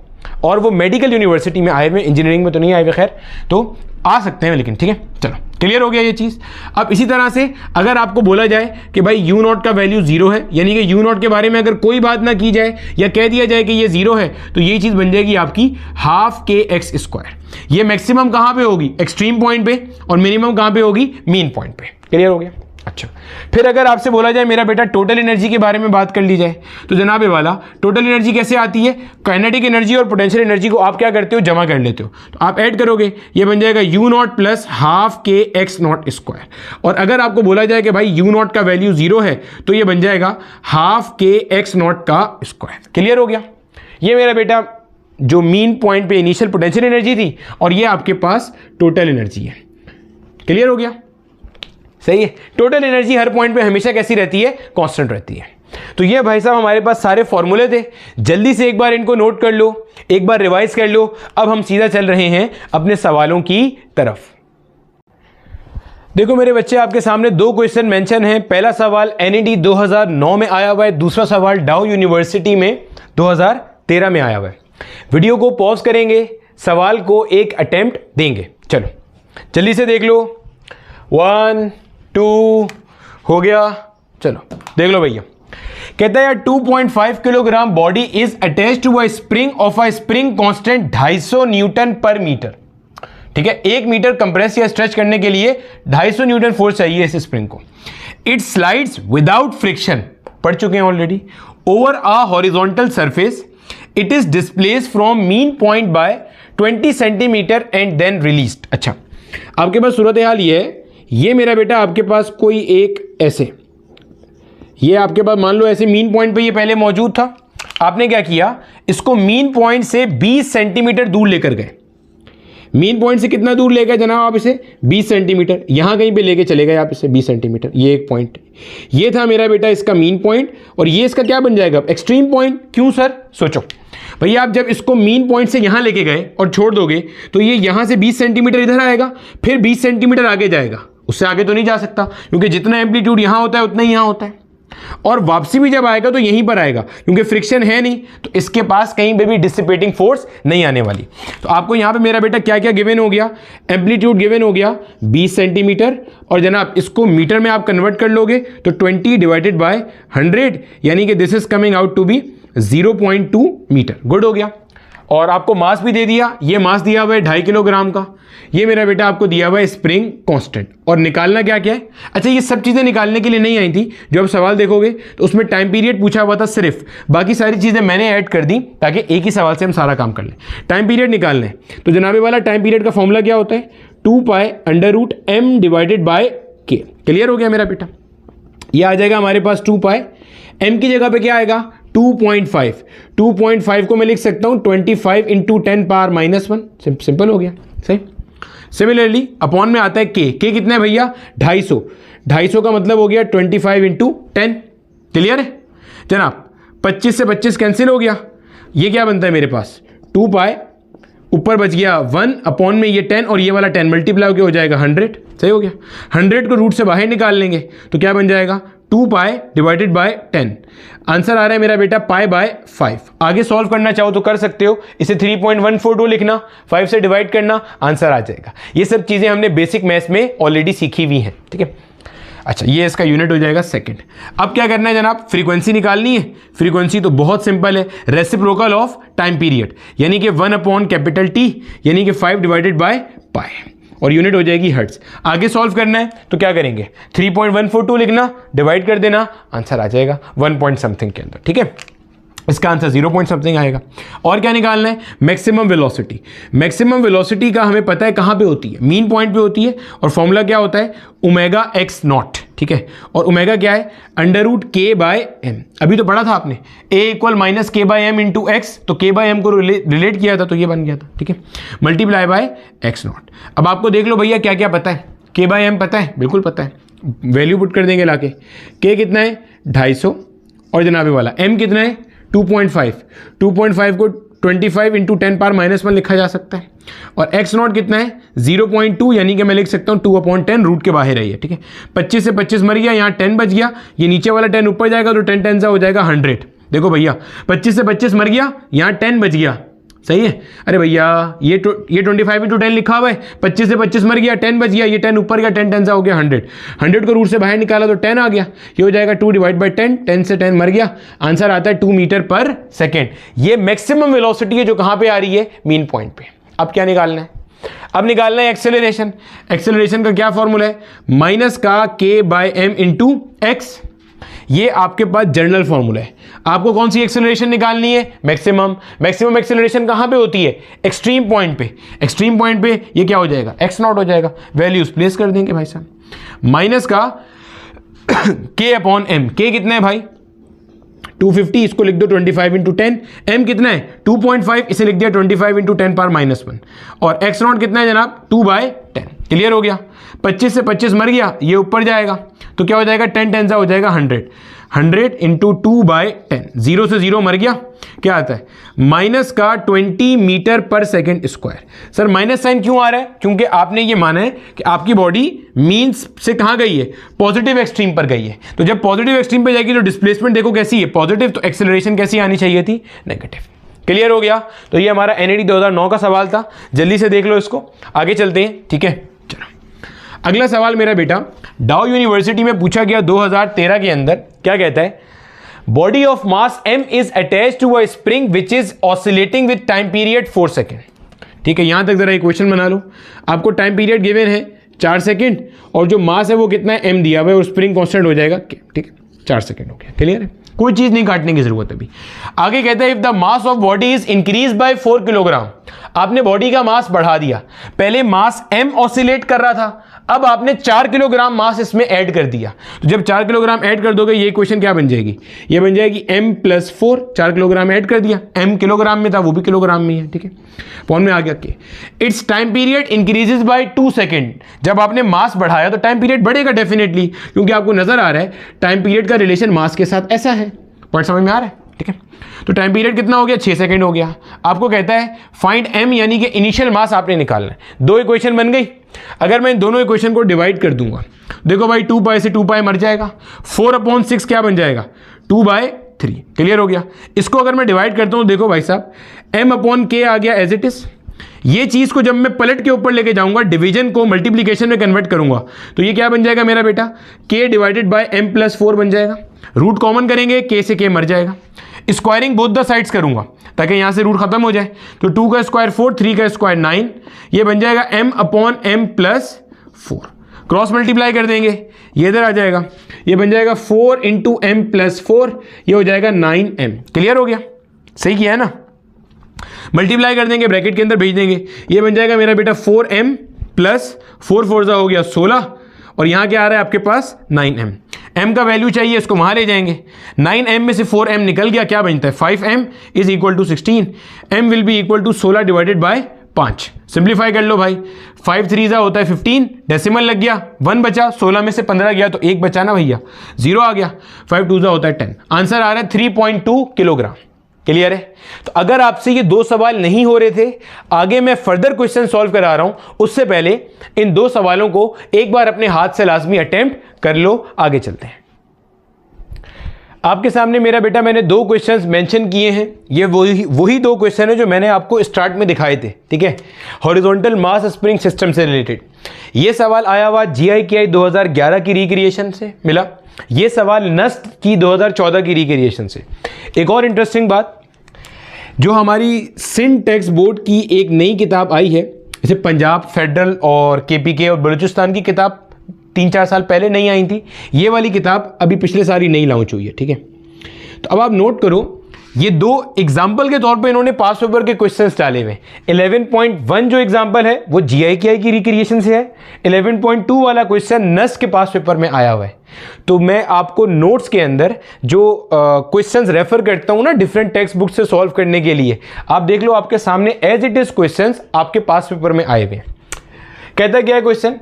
और वो मेडिकल यूनिवर्सिटी में आए हुए, इंजीनियरिंग में तो नहीं आए हुए, खैर तो आ सकते हैं लेकिन, ठीक है। चलो क्लियर हो गया ये चीज। अब इसी तरह से अगर आपको बोला जाए कि भाई यू नॉट का वैल्यू जीरो है, यानी कि यू नॉट के बारे में अगर कोई बात ना की जाए या कह दिया जाए कि ये जीरो है, तो ये चीज बन जाएगी आपकी हाफ के एक्स स्क्वायर। ये मैक्सिमम कहां पे होगी, एक्सट्रीम पॉइंट पे, और मिनिमम कहां पे होगी, मीन पॉइंट पे। क्लियर हो गया। अच्छा, फिर अगर आपसे बोला जाए मेरा बेटा टोटल एनर्जी के बारे में बात कर ली जाए, तो जनाब ये वाला टोटल एनर्जी कैसे आती है, काइनेटिक एनर्जी और पोटेंशियल एनर्जी को आप क्या करते हो, जमा कर लेते हो, तो आप ऐड करोगे, ये बन जाएगा यू नॉट प्लस हाफ के एक्स नॉट स्क्वायर। और अगर आपको बोला जाए कि भाई यू नॉट का वैल्यू जीरो है, तो ये बन जाएगा हाफ के एक्स नॉट का स्क्वायर। क्लियर हो गया। ये मेरा बेटा जो मीन पॉइंट पे इनिशियल पोटेंशियल एनर्जी थी, और ये आपके पास टोटल एनर्जी है। क्लियर हो गया, सही है। टोटल एनर्जी हर पॉइंट पे हमेशा कैसी रहती है, कांस्टेंट रहती है। तो ये भाई साहब हमारे पास सारे फॉर्मूले थे, जल्दी से एक बार इनको नोट कर लो, एक बार रिवाइज कर लो। अब हम सीधा चल रहे हैं अपने सवालों की तरफ। देखो मेरे बच्चे, आपके सामने 2 क्वेश्चन मेंशन हैं। पहला सवाल NED 2009 में आया हुआ है, दूसरा सवाल डाउ यूनिवर्सिटी में 2013 में आया हुआ है। वीडियो को पॉज करेंगे, सवाल को एक अटेम्प्ट देंगे। चलो जल्दी से देख लो। 1 2 हो गया, चलो देख लो भैया। कहता है यार 2.5 kilogram body is attached to a spring of a spring constant 250 newton per metre. ठीक है, 1 मीटर कंप्रेस या स्ट्रेच करने के लिए 250 न्यूटन फोर्स चाहिए इस स्प्रिंग को। इट स्लाइड्स विदाउट फ्रिक्शन, पढ़ चुके हैं already, over a horizontal surface it is displace from mean point by 20 centimetre and then released. अच्छा, आपके पास सूरत हाल ये है, ये मेरा बेटा आपके पास कोई एक ऐसे, ये आपके पास मान लो ऐसे मीन पॉइंट पे ये पहले मौजूद था, आपने क्या किया, इसको मीन पॉइंट से 20 सेंटीमीटर दूर लेकर गए। मीन पॉइंट से कितना दूर ले गए जनाब आप इसे, 20 सेंटीमीटर, यहां कहीं पे लेके चले गए आप इसे 20 सेंटीमीटर। ये एक पॉइंट, ये था मेरा बेटा इसका मीन पॉइंट, और ये इसका क्या बन जाएगा, एक्सट्रीम पॉइंट। क्यों सर, सोचो भैया, आप जब इसको मीन पॉइंट से यहां लेके गए और छोड़ दोगे तो ये यहां से 20 सेंटीमीटर इधर आएगा, फिर 20 सेंटीमीटर आगे जाएगा, उससे आगे तो नहीं जा सकता, क्योंकि जितना एम्पलीट्यूड यहां होता है उतना ही यहां होता है। और वापसी भी जब आएगा तो यहीं पर आएगा, क्योंकि फ्रिक्शन है नहीं, तो इसके पास कहीं पे भी डिसिपेटिंग फोर्स नहीं आने वाली। तो आपको यहां पे मेरा बेटा क्या क्या गिवन हो गया, एम्पलीट्यूड गिवन हो गया 20 सेंटीमीटर, और जनाब इसको मीटर में आप कन्वर्ट कर लोगे तो 20 डिवाइडेड बाय 100, यानी कि this is coming out to be 0.2 metre. Good हो गया। और आपको मास भी दे दिया, ये मास दिया हुआ है 2.5 किलोग्राम का, ये मेरा बेटा आपको दिया हुआ है स्प्रिंग कांस्टेंट। और निकालना क्या क्या है, अच्छा ये सब चीज़ें निकालने के लिए नहीं आई थी, जो आप सवाल देखोगे तो उसमें टाइम पीरियड पूछा हुआ था सिर्फ, बाकी सारी चीज़ें मैंने ऐड कर दी ताकि एक ही सवाल से हम सारा काम कर लें। टाइम पीरियड निकालना है तो जनाबे वाला टाइम पीरियड का फॉर्मूला क्या होता है, 2π√m divided by k। Clear हो गया मेरा बेटा, ये आ जाएगा हमारे पास 2π, m की जगह पे क्या आएगा 2.5, 2.5 को मैं लिख सकता हूं 25 इंटू 10⁻⁻1, सिंपल हो गया, सही। सिमिलरली अपॉन में आता है k, k कितना है भैया 250, 250 का मतलब हो गया 25 इंटू 10। क्लियर है जनाब, 25 से 25 कैंसिल हो गया, ये क्या बनता है मेरे पास 2π, ऊपर बच गया 1 अपॉन में ये 10, और ये वाला 10 मल्टीप्लाई होकर हो जाएगा 100। सही हो गया, 100 को रूट से बाहर निकाल लेंगे तो क्या बन जाएगा 2π डिवाइडेड बाय 10। आंसर आ रहा है मेरा बेटा π/5। आगे सॉल्व करना चाहो तो कर सकते हो, इसे 3.142 लिखना, 5 से डिवाइड करना, आंसर आ जाएगा। ये सब चीज़ें हमने बेसिक मैथ्स में ऑलरेडी सीखी हुई हैं, ठीक है। अच्छा, ये इसका यूनिट हो जाएगा सेकंड। अब क्या करना है जनाब, फ्रीक्वेंसी निकालनी है। फ्रीक्वेंसी तो बहुत सिंपल है, रेसिप्रोकल ऑफ टाइम पीरियड, यानी कि 1/T, यानी कि 5 डिवाइडेड बाय पाई, और यूनिट हो जाएगी हर्ट्ज। आगे सॉल्व करना है तो क्या करेंगे, 3.142 लिखना, डिवाइड कर देना, आंसर आ जाएगा 1 पॉइंट समथिंग के अंदर, ठीक है। इसका आंसर 0 पॉइंट समथिंग आएगा। और क्या निकालना है, मैक्सिमम वेलोसिटी। मैक्सिमम वेलोसिटी का हमें पता है कहाँ पे होती है, मीन पॉइंट पे होती है, और फॉर्मूला क्या होता है ω/x0, ठीक है। और ओमेगा क्या है, √k/m। अभी तो पढ़ा था आपने, a = -k/m इंटू एक्स, तो k/m को रिलेट किया था तो ये बन गया था, ठीक है, मल्टीप्लाई बाय x0। अब आपको देख लो भैया क्या क्या पता है, k/m पता है, बिल्कुल पता है, वैल्यू पुट कर देंगे लाके। k कितना है 250, और जनाबे वाला m कितना है 2.5, 2.5 को 25 इंटू 10⁻⁻1 लिखा जा सकता है, और x0 कितना है 0.2, यानी कि मैं लिख सकता हूँ 2/10, रूट के बाहर आई है, ठीक है। 25 से 25 मर गया, यहाँ 10 बच गया, ये नीचे वाला 10 ऊपर जाएगा तो 10 10 हो जाएगा 100। देखो भैया 25 से 25 मर गया, यहाँ 10 बच गया, सही है। अरे भैया ये 25 इंटू 10 लिखा हुआ है, 25 से 25 मर गया, 10 बच गया, ये 10 ऊपर गया, 10 10 हो गया 100। 100 को रूट से बाहर निकाला तो 10 आ गया, ये हो जाएगा 2 डिवाइड बाय 10, 10 से 10 मर गया, आंसर आता है 2 मीटर पर सेकेंड। ये मैक्सिमम वेलोसिटी है जो कहाँ पे आ रही है, मीन पॉइंट पे। अब क्या निकालना है, अब निकालना है एक्सेलरेशन। एक्सेलरेशन का क्या फॉर्मूला है, -k/m इंटू एक्स। ये आपके पास जनरल फॉर्मूला है। आपको कौन सी एक्सेलरेशन निकालनी है, मैक्सिमम। मैक्सिमम एक्सेलरेशन कहां पे होती है, एक्सट्रीम पॉइंट पे। एक्सट्रीम पॉइंट पे ये क्या हो जाएगा, x0 हो जाएगा, वैल्यूज प्लेस कर देंगे भाई साहब। माइनस का k/m, k कितना है भाई 250, इसको लिख दो 25 इंटू 10, m कितना है 2.5, इसे लिख दिया 25 इंटू 10⁻⁻1, और x0 कितना है जनाब 2/10। क्लियर हो गया, 25 से 25 मर गया, ये ऊपर जाएगा तो क्या हो जाएगा 10 10 हो जाएगा 100, 100 इंटू 2/10, 0 से 0 मर गया, क्या आता है माइनस का 20 metre per second square. Sir minus sign क्यों आ रहा है, क्योंकि आपने ये माना है कि आपकी बॉडी मीन्स से कहाँ गई है, पॉजिटिव एक्सट्रीम पर गई है। तो जब पॉजिटिव एक्सट्रीम पर जाएगी तो डिस्प्लेसमेंट देखो कैसी है, पॉजिटिव, तो एक्सेलरेशन कैसी आनी चाहिए थी, नेगेटिव। क्लियर हो गया, तो ये हमारा एनईडी 2009 का सवाल था, जल्दी से देख लो इसको, आगे चलते हैं, ठीक है। चलो अगला सवाल मेरा बेटा डाउ यूनिवर्सिटी में पूछा गया 2013 के अंदर, क्या कहता है, body of mass m is attached to a spring which is oscillating with time period 4 second. ठीक है, यहां तक जरा इक्वेशन बना लो। आपको टाइम पीरियड गिवन है 4 सेकेंड, और जो मास है वो कितना है m दिया हुआ है, और स्प्रिंग कांस्टेंट हो जाएगा, ठीक है। 4 सेकेंड हो गया। क्लियर है, कोई चीज नहीं काटने की जरूरत अभी। आगे कहता है if the mass of body is increase by 4 kilogram, आपने बॉडी का मास बढ़ा दिया, पहले मास m ऑसिलेट कर रहा था, अब आपने 4 किलोग्राम मास इसमें ऐड कर दिया, तो जब 4 किलोग्राम ऐड कर दोगे ये इक्वेशन क्या बन जाएगी, ये बन जाएगी m + 4, 4 किलोग्राम ऐड कर दिया, m किलोग्राम में था वो भी किलोग्राम में है, ठीक है। पॉइंट में आ गया कि it's time period increases by 2 second, जब आपने मास बढ़ाया तो टाइम पीरियड बढ़ेगा डेफिनेटली, क्योंकि आपको नजर आ रहा है टाइम पीरियड का रिलेशन मास के साथ ऐसा है। पॉइंट समझ में आ रहा है, ठीक है। तो टाइम पीरियड कितना हो गया, 6 सेकंड हो गया। आपको कहता है फाइंड m, यानी कि इनिशियल मास आपने निकालना है। 2 इक्वेशन बन गई। अगर मैं इन दोनों इक्वेशन को डिवाइड कर दूंगा, देखो भाई 2 पाई से 2 पाई मर जाएगा, 4/6 क्या बन जाएगा, 2/3। क्लियर हो गया। इसको अगर मैं डिवाइड करता हूं, देखो भाई साहब m/k आ गया एज इट इज। ये चीज को जब मैं पलट के ऊपर लेके जाऊंगा, डिवीजन को मल्टीप्लीकेशन में कन्वर्ट करूंगा, तो ये क्या बन जाएगा मेरा बेटा, k डिवाइडेड बाय m + 4 बन जाएगा। रूट कॉमन करेंगे, k से k मर जाएगा। स्क्वायरिंग बोथ द साइड्स करूंगा ताकि यहां से रूट खत्म हो जाए, तो 2 का स्क्वायर 4, 3 का स्क्वायर 9, ये बन जाएगा m/m + 4। क्रॉस मल्टीप्लाई कर देंगे, ये इधर आ जाएगा, ये बन जाएगा 4 × m + 4, ये हो जाएगा 9m। क्लियर हो गया, सही किया है ना। मल्टीप्लाई कर देंगे, ब्रैकेट के अंदर भेज देंगे, ये बन जाएगा मेरा बेटा 4m + 4 4 हो गया 16, और यहां क्या आ रहा है आपके पास 9m। m का वैल्यू चाहिए, इसको वहां ले जाएंगे, 9m में से 4m निकल गया, क्या बनता है 5m = 16। m will be equal to 16 divided by 5। Simplify कर लो भाई, 5 3 होता है 15, डेसिमल लग गया, 1 बचा, 16 में से 15 गया तो 1 बचा ना भैया, 0 आ गया, 5 2 होता है 10। आंसर आ रहा है 3.2 किलोग्राम। क्लियर है। तो अगर आपसे ये 2 सवाल नहीं हो रहे थे, आगे मैं फर्दर क्वेश्चन सॉल्व करा रहा हूं, उससे पहले इन 2 सवालों को एक बार अपने हाथ से लाजमी अटेम्प्ट कर लो। आगे चलते हैं। आपके सामने मेरा बेटा मैंने 2 क्वेश्चंस मेंशन किए हैं, ये वही 2 क्वेश्चन है जो मैंने आपको स्टार्ट में दिखाए थे, ठीक है, हॉरिजॉन्टल मास स्प्रिंग सिस्टम से रिलेटेड। ये सवाल आया हुआ GIKI 2011 की रिक्रिएशन से मिला, ये सवाल नस्ट की 2014 की रिक्रिएशन से। एक और इंटरेस्टिंग बात, जो हमारी सिंध टेक्स्ट बोर्ड की एक नई किताब आई है, जैसे पंजाब फेडरल और KPK और बलूचिस्तान की किताब 3-4 साल पहले नहीं आई थी, ये वाली किताब अभी पिछले साल ही नई लॉन्च हुई है, ठीक है। तो अब आप नोट करो, ये 2 एग्जाम्पल के तौर पे इन्होंने पास पेपर के क्वेश्चंस डाले हुए। 11.1 जो एग्जाम्पल है वो GIKI की रिक्रिएशन से है, 11.2 वाला क्वेश्चन नस के पास पेपर में आया हुआ है। तो मैं आपको नोट्स के अंदर जो क्वेश्चंस रेफर करता हूं ना डिफरेंट टेक्स्ट बुक से सॉल्व करने के लिए, आप देख लो आपके सामने एज इट इज क्वेश्चंस आपके पास पेपर में आए हुए हैं। कहता क्या है क्वेश्चन,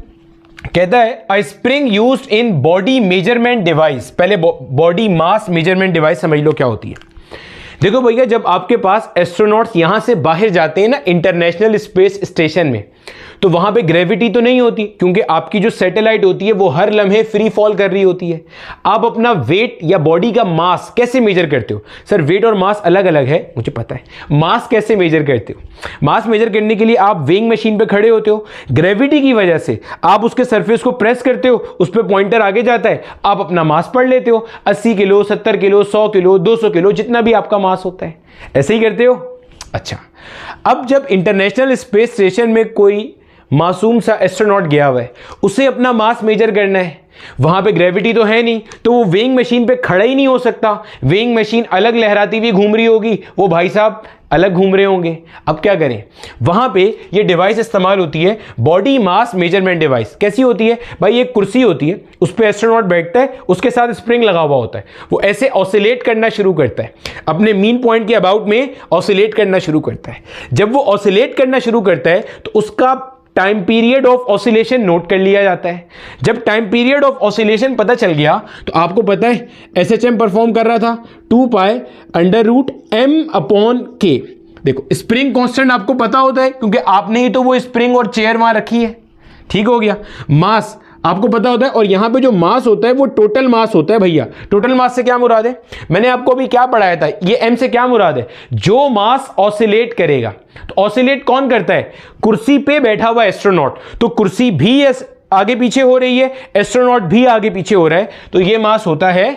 कहता है a spring used in body measurement device. पहले बॉडी मास मेजरमेंट डिवाइस समझ लो क्या होती है। देखो भैया, जब आपके पास एस्ट्रोनॉट्स यहां से बाहर जाते हैं ना इंटरनेशनल स्पेस स्टेशन में, तो वहां पे ग्रेविटी तो नहीं होती, क्योंकि आपकी जो सैटेलाइट होती है वो हर लम्हे फ्री फॉल कर रही होती है। आप अपना वेट या बॉडी का मास कैसे मेजर करते हो? सर वेट और मास अलग अलग है, मुझे पता है। मास कैसे मेजर करते हो? मास मेजर करने के लिए आप वेइंग मशीन पे खड़े होते हो, ग्रेविटी की वजह से आप उसके सरफेस को प्रेस करते हो, उस पर पॉइंटर आगे जाता है, आप अपना मास पढ़ लेते हो, 80 किलो, 70 किलो, 100 किलो, 200 किलो, जितना भी आपका मास होता है, ऐसे ही करते हो। अच्छा, अब जब इंटरनेशनल स्पेस स्टेशन में कोई मासूम सा एस्ट्रोनॉट गया हुआ है, उसे अपना मास मेजर करना है, वहां पे ग्रेविटी तो है नहीं, तो वो वेइंग मशीन पे खड़ा ही नहीं हो सकता। वेइंग मशीन अलग लहराती हुई घूम रही होगी, वो भाई साहब अलग घूम रहे होंगे। अब क्या करें? वहां पे ये डिवाइस इस्तेमाल होती है, बॉडी मास मेजरमेंट डिवाइस। कैसी होती है भाई? एक कुर्सी होती है, उस पर एस्ट्रोनॉट बैठता है, उसके साथ स्प्रिंग लगा हुआ होता है, वो ऐसे ऑसिलेट करना शुरू करता है, अपने मीन पॉइंट के अबाउट में ऑसिलेट करना शुरू करता है। जब वो ऑसिलेट करना शुरू करता है तो उसका time period of oscillation note कर लिया जाता है। जब टाइम पीरियड ऑफ ऑसिलेशन पता चल गया तो आपको पता है SHM परफॉर्म कर रहा था 2 पाई √m/k। देखो स्प्रिंग कांस्टेंट आपको पता होता है, क्योंकि आपने ही तो वो स्प्रिंग और चेयर वहां रखी है, ठीक हो गया। मास आपको पता होता है, और यहां पे जो मास होता है वो टोटल मास होता है भैया। टोटल मास से क्या मुराद है? मैंने आपको अभी क्या पढ़ाया था, ये m से क्या मुराद है? जो मास ऑसिलेट करेगा। तो ऑसिलेट कौन करता है? कुर्सी पे बैठा हुआ एस्ट्रोनॉट। तो कुर्सी भी आगे पीछे हो रही है, एस्ट्रोनॉट भी आगे पीछे हो रहा है, तो ये मास होता है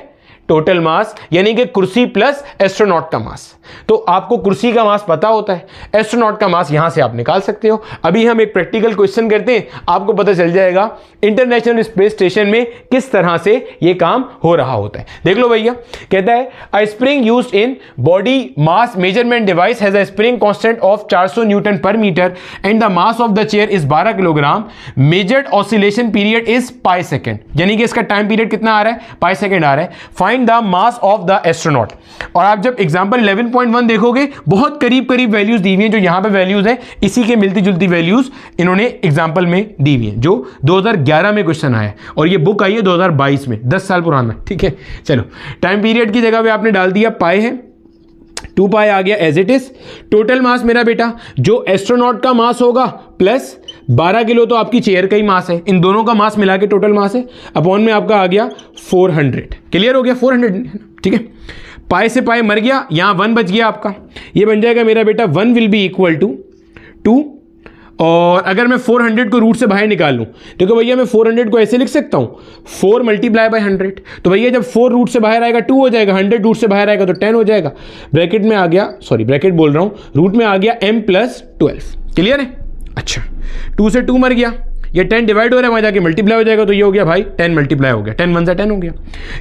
टोटल मास, यानी कि कुर्सी प्लस एस्ट्रोनॉट का मास। तो आपको कुर्सी का मास पता होता है, एस्ट्रोनॉट का मास यहां से आप निकाल सकते हो। अभी हम एक प्रैक्टिकल क्वेश्चन करते हैं, आपको पता चल जाएगा इंटरनेशनल स्पेस स्टेशन में किस तरह से यह काम हो रहा होता है। देख लो भैया, कहता है a spring used in body mass measurement device has a spring constant of 400 newton per metre and the mass of the chair is 12 kilogram. Measured oscillation period is pi second, यानी कि इसका टाइम पीरियड कितना आ रहा है, पाई सेकेंड आ रहा है। Find the mass of the astronaut. और आप जब एग्जांपल 11.1 देखोगे, बहुत करीब करीब वैल्यूज दी हुई हैं, जो यहां पे वैल्यूज हैं इसी के मिलती जुलती वैल्यूज इन्होंने एग्जांपल में दी हुई हैं, जो 2011 में क्वेश्चन आया और ये बुक आई है 2022 में, 10 साल पुराना। ठीक है, चलो टाइम पीरियड की जगह पे आपने डाल दिया पाई है, 2 पाई आ गया as it is. Total mass मेरा बेटा जो एस्ट्रोनॉट का मास होगा प्लस 12 किलो तो आपकी चेयर का ही मास है, इन दोनों का मास मिला के टोटल मास है, अपॉन में आपका आ गया 400। क्लियर हो गया, 400। ठीक है, पाई से पाई मर गया, यहां 1 बच गया आपका, ये बन जाएगा मेरा बेटा 1 विल बी इक्वल टू 2। और अगर मैं 400 को रूट से बाहर निकाल लूं, देखो भैया मैं 400 को ऐसे लिख सकता हूं 4 मल्टीप्लाई बाय 100। तो भैया जब 4 रूट से बाहर आएगा 2 हो जाएगा, 100 रूट से बाहर आएगा तो 10 हो जाएगा। ब्रैकेट में आ गया, सॉरी ब्रैकेट बोल रहा हूं, रूट में आ गया m प्लस 12। क्लियर है? अच्छा, 2 से 2 मर गया, ये 10 डिवाइड हो रहा है, वहां जाके मल्टीप्लाई हो जाएगा, तो ये हो गया भाई 10 मल्टीप्लाई हो गया, 10 1 से 10 हो गया,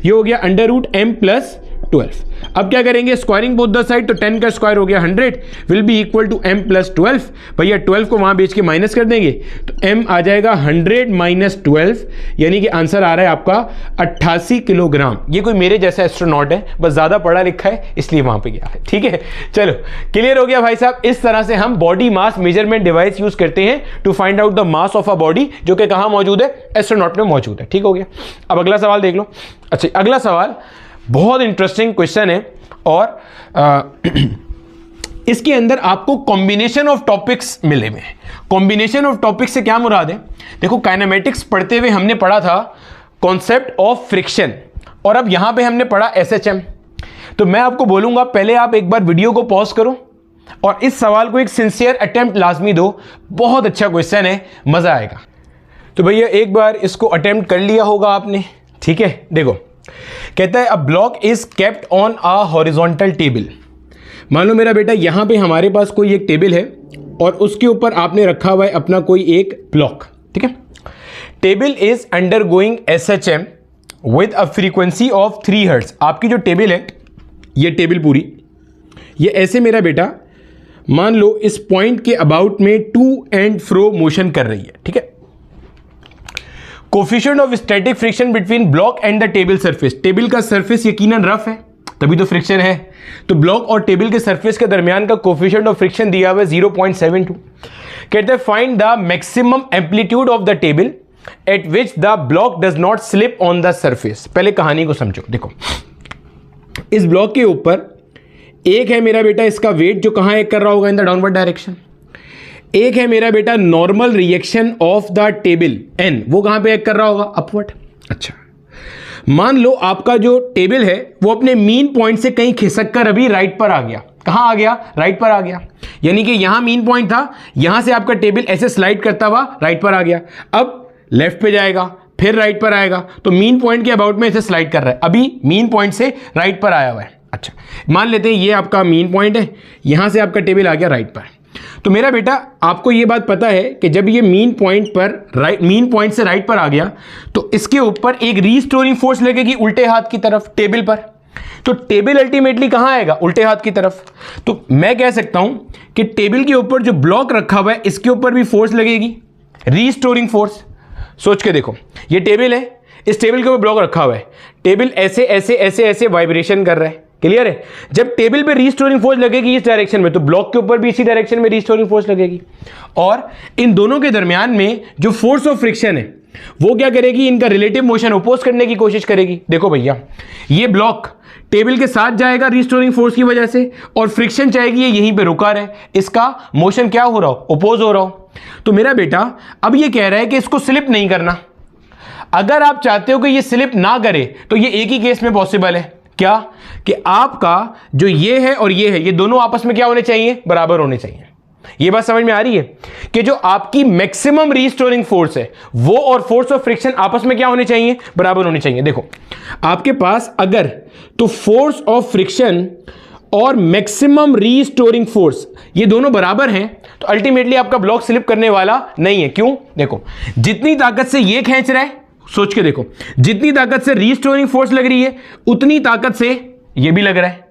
ये हो गया अंडर रूट m प्लस 12। अब क्या करेंगे, स्क्वायरिंग बोथ द साइड, तो 10 का स्क्वायर हो गया 100 will be equal to m plus 12। भैया 12 को वहां बेच के माइनस कर देंगे तो m आ जाएगा 100 माइनस 12, यानी कि आंसर आ रहा है आपका 88 किलोग्राम। ये कोई मेरे जैसा एस्ट्रोनॉट है, बस ज्यादा पढ़ा लिखा है इसलिए वहां पे गया है। ठीक है, चलो क्लियर हो गया भाई साहब। इस तरह से हम body mass measurement device use करते हैं to find out the mass of a body, जो कि कहां मौजूद है, एस्ट्रोनॉट में मौजूद है। ठीक हो गया, अब अगला सवाल देख लो। अच्छा, अगला सवाल बहुत इंटरेस्टिंग क्वेश्चन है और इसके अंदर आपको कॉम्बिनेशन ऑफ टॉपिक्स मिले हुए हैं। कॉम्बिनेशन ऑफ टॉपिक्स से क्या मुराद है, देखो काइनेमेटिक्स पढ़ते हुए हमने पढ़ा था कॉन्सेप्ट ऑफ फ्रिक्शन, और अब यहां पे हमने पढ़ा एसएचएम। तो मैं आपको बोलूंगा पहले आप एक बार वीडियो को पॉज करो और इस सवाल को एक सिंसियर अटेम्प्ट लाजमी दो, बहुत अच्छा क्वेश्चन है, मजा आएगा। तो भैया एक बार इसको अटेम्प्ट कर लिया होगा आपने। ठीक है, देखो कहता है a block is kept on a horizontal table. मान लो मेरा बेटा यहां पे हमारे पास कोई एक टेबल है और उसके ऊपर आपने रखा हुआ है अपना कोई एक ब्लॉक। ठीक है, table is undergoing SHM with a frequency of 3 hertz. आपकी जो टेबल है, ये टेबल पूरी, ये ऐसे मेरा बेटा मान लो इस पॉइंट के अबाउट में टू एंड फ्रो मोशन कर रही है। ठीक है, coefficient of static friction between block and the table surface. Table का सरफेस यकीनन रफ है, तभी तो फ्रिक्शन है, तो ब्लॉक और टेबल के सरफेस के दरमियान का कोफिशिएंट ऑफ फ्रिक्शन दिया हुआ है 0.72। कहते हैं find the maximum amplitude of the table eight which the block does not slip on the surface. पहले कहानी को समझो, देखो इस ब्लॉक के ऊपर एक है मेरा बेटा इसका वेट जो कहां एक कर रहा होगा, इन द डाउनवर्ड डायरेक्शन। एक है मेरा बेटा normal reaction of the table N, वो कहां पे एक्ट कर रहा होगा, अपवर्ड। अच्छा, मान लो आपका जो टेबल है वो अपने मीन पॉइंट से कहीं खिसक कर अभी राइट पर आ गया। कहां आ गया, राइट पर आ गया, यानी कि यहां मीन पॉइंट था, यहां से आपका टेबल ऐसे स्लाइड करता हुआ राइट पर आ गया, अब लेफ्ट पे जाएगा, फिर राइट पर आएगा, तो मीन पॉइंट के अबाउट में ऐसे स्लाइड कर रहा है, अभी मीन पॉइंट से राइट पर आया हुआ है। अच्छा, मान लेते हैं ये आपका मीन पॉइंट है, यहां से आपका टेबल आ गया राइट पर। तो मेरा बेटा आपको ये बात पता है कि जब ये मीन पॉइंट से राइट पर आ गया तो इसके ऊपर एक रीस्टोरिंग फोर्स लगेगी उल्टे हाथ की तरफ टेबल पर, तो टेबल अल्टीमेटली कहां आएगा, उल्टे हाथ की तरफ। तो मैं कह सकता हूं कि टेबल के ऊपर जो ब्लॉक रखा हुआ है इसके ऊपर भी फोर्स लगेगी, रीस्टोरिंग फोर्स। सोच के देखो, ये टेबल है, इस टेबल के ऊपर ब्लॉक रखा हुआ है, टेबल ऐसे ऐसे ऐसे ऐसे वाइब्रेशन कर रहा है। क्लियर है, जब टेबल पे रीस्टोरिंग फोर्स लगेगी इस डायरेक्शन में, तो ब्लॉक के ऊपर भी इसी डायरेक्शन में रीस्टोरिंग फोर्स लगेगी, और इन दोनों के दरमियान में जो फोर्स ऑफ फ्रिक्शन है वो क्या करेगी, इनका रिलेटिव मोशन अपोज करने की कोशिश करेगी। देखो भैया ये ब्लॉक टेबल के साथ जाएगा रीस्टोरिंग फोर्स की वजह से, और फ्रिक्शन चाहेगी ये यहीं पे रुका रहे, इसका मोशन क्या हो रहा हो, अपोज हो रहा हो। तो मेरा बेटा अब ये कह रहा है कि इसको स्लिप नहीं करना। अगर आप चाहते हो कि ये स्लिप ना करे तो ये एक ही केस में पॉसिबल है, क्या कि आपका जो ये है और ये है, ये दोनों आपस में क्या होने चाहिए, बराबर होने चाहिए। ये बात समझ में आ रही है कि जो आपकी मैक्सिमम रीस्टोरिंग फोर्स है वो और फोर्स ऑफ फ्रिक्शन आपस में क्या होने चाहिए, बराबर होने चाहिए। देखो आपके पास अगर तो फोर्स ऑफ फ्रिक्शन और मैक्सिमम रीस्टोरिंग फोर्स ये दोनों बराबर हैं तो अल्टीमेटली आपका ब्लॉक स्लिप करने वाला नहीं है। क्यों? देखो जितनी ताकत से ये खींच रहा है, सोच के देखो, जितनी ताकत से रीस्टोरिंग फोर्स लग रही है उतनी ताकत से ये भी लग रहा है,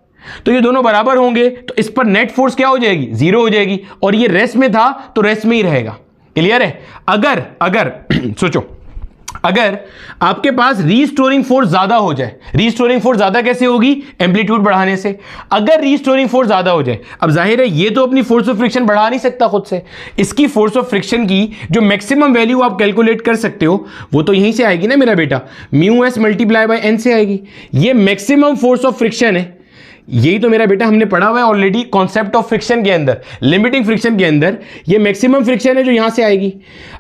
तो ये दोनों बराबर होंगे तो इस पर नेट फोर्स क्या हो जाएगी, जीरो हो जाएगी, और ये रेस्ट में था तो रेस्ट में ही रहेगा। क्लियर है? अगर सोचो अगर आपके पास रीस्टोरिंग फोर्स ज्यादा हो जाए, रीस्टोरिंग फोर्स ज्यादा कैसे होगी, एम्पलीट्यूड बढ़ाने से। अगर रीस्टोरिंग फोर्स ज्यादा हो जाए, अब जाहिर है ये तो अपनी फोर्स ऑफ फ्रिक्शन बढ़ा नहीं सकता खुद से, इसकी फोर्स ऑफ फ्रिक्शन की जो मैक्सिमम वैल्यू आप कैलकुलेट कर सकते हो वो तो यहीं से आएगी ना मेरा बेटा, mu S multiply by N से आएगी। ये मैक्सिमम फोर्स ऑफ फ्रिक्शन है, यही तो मेरा बेटा हमने पढ़ा हुआ है ऑलरेडी कॉन्सेप्ट ऑफ फ्रिक्शन के अंदर, लिमिटिंग फ्रिक्शन के अंदर। ये मैक्सिमम फ्रिक्शन है जो यहां से आएगी।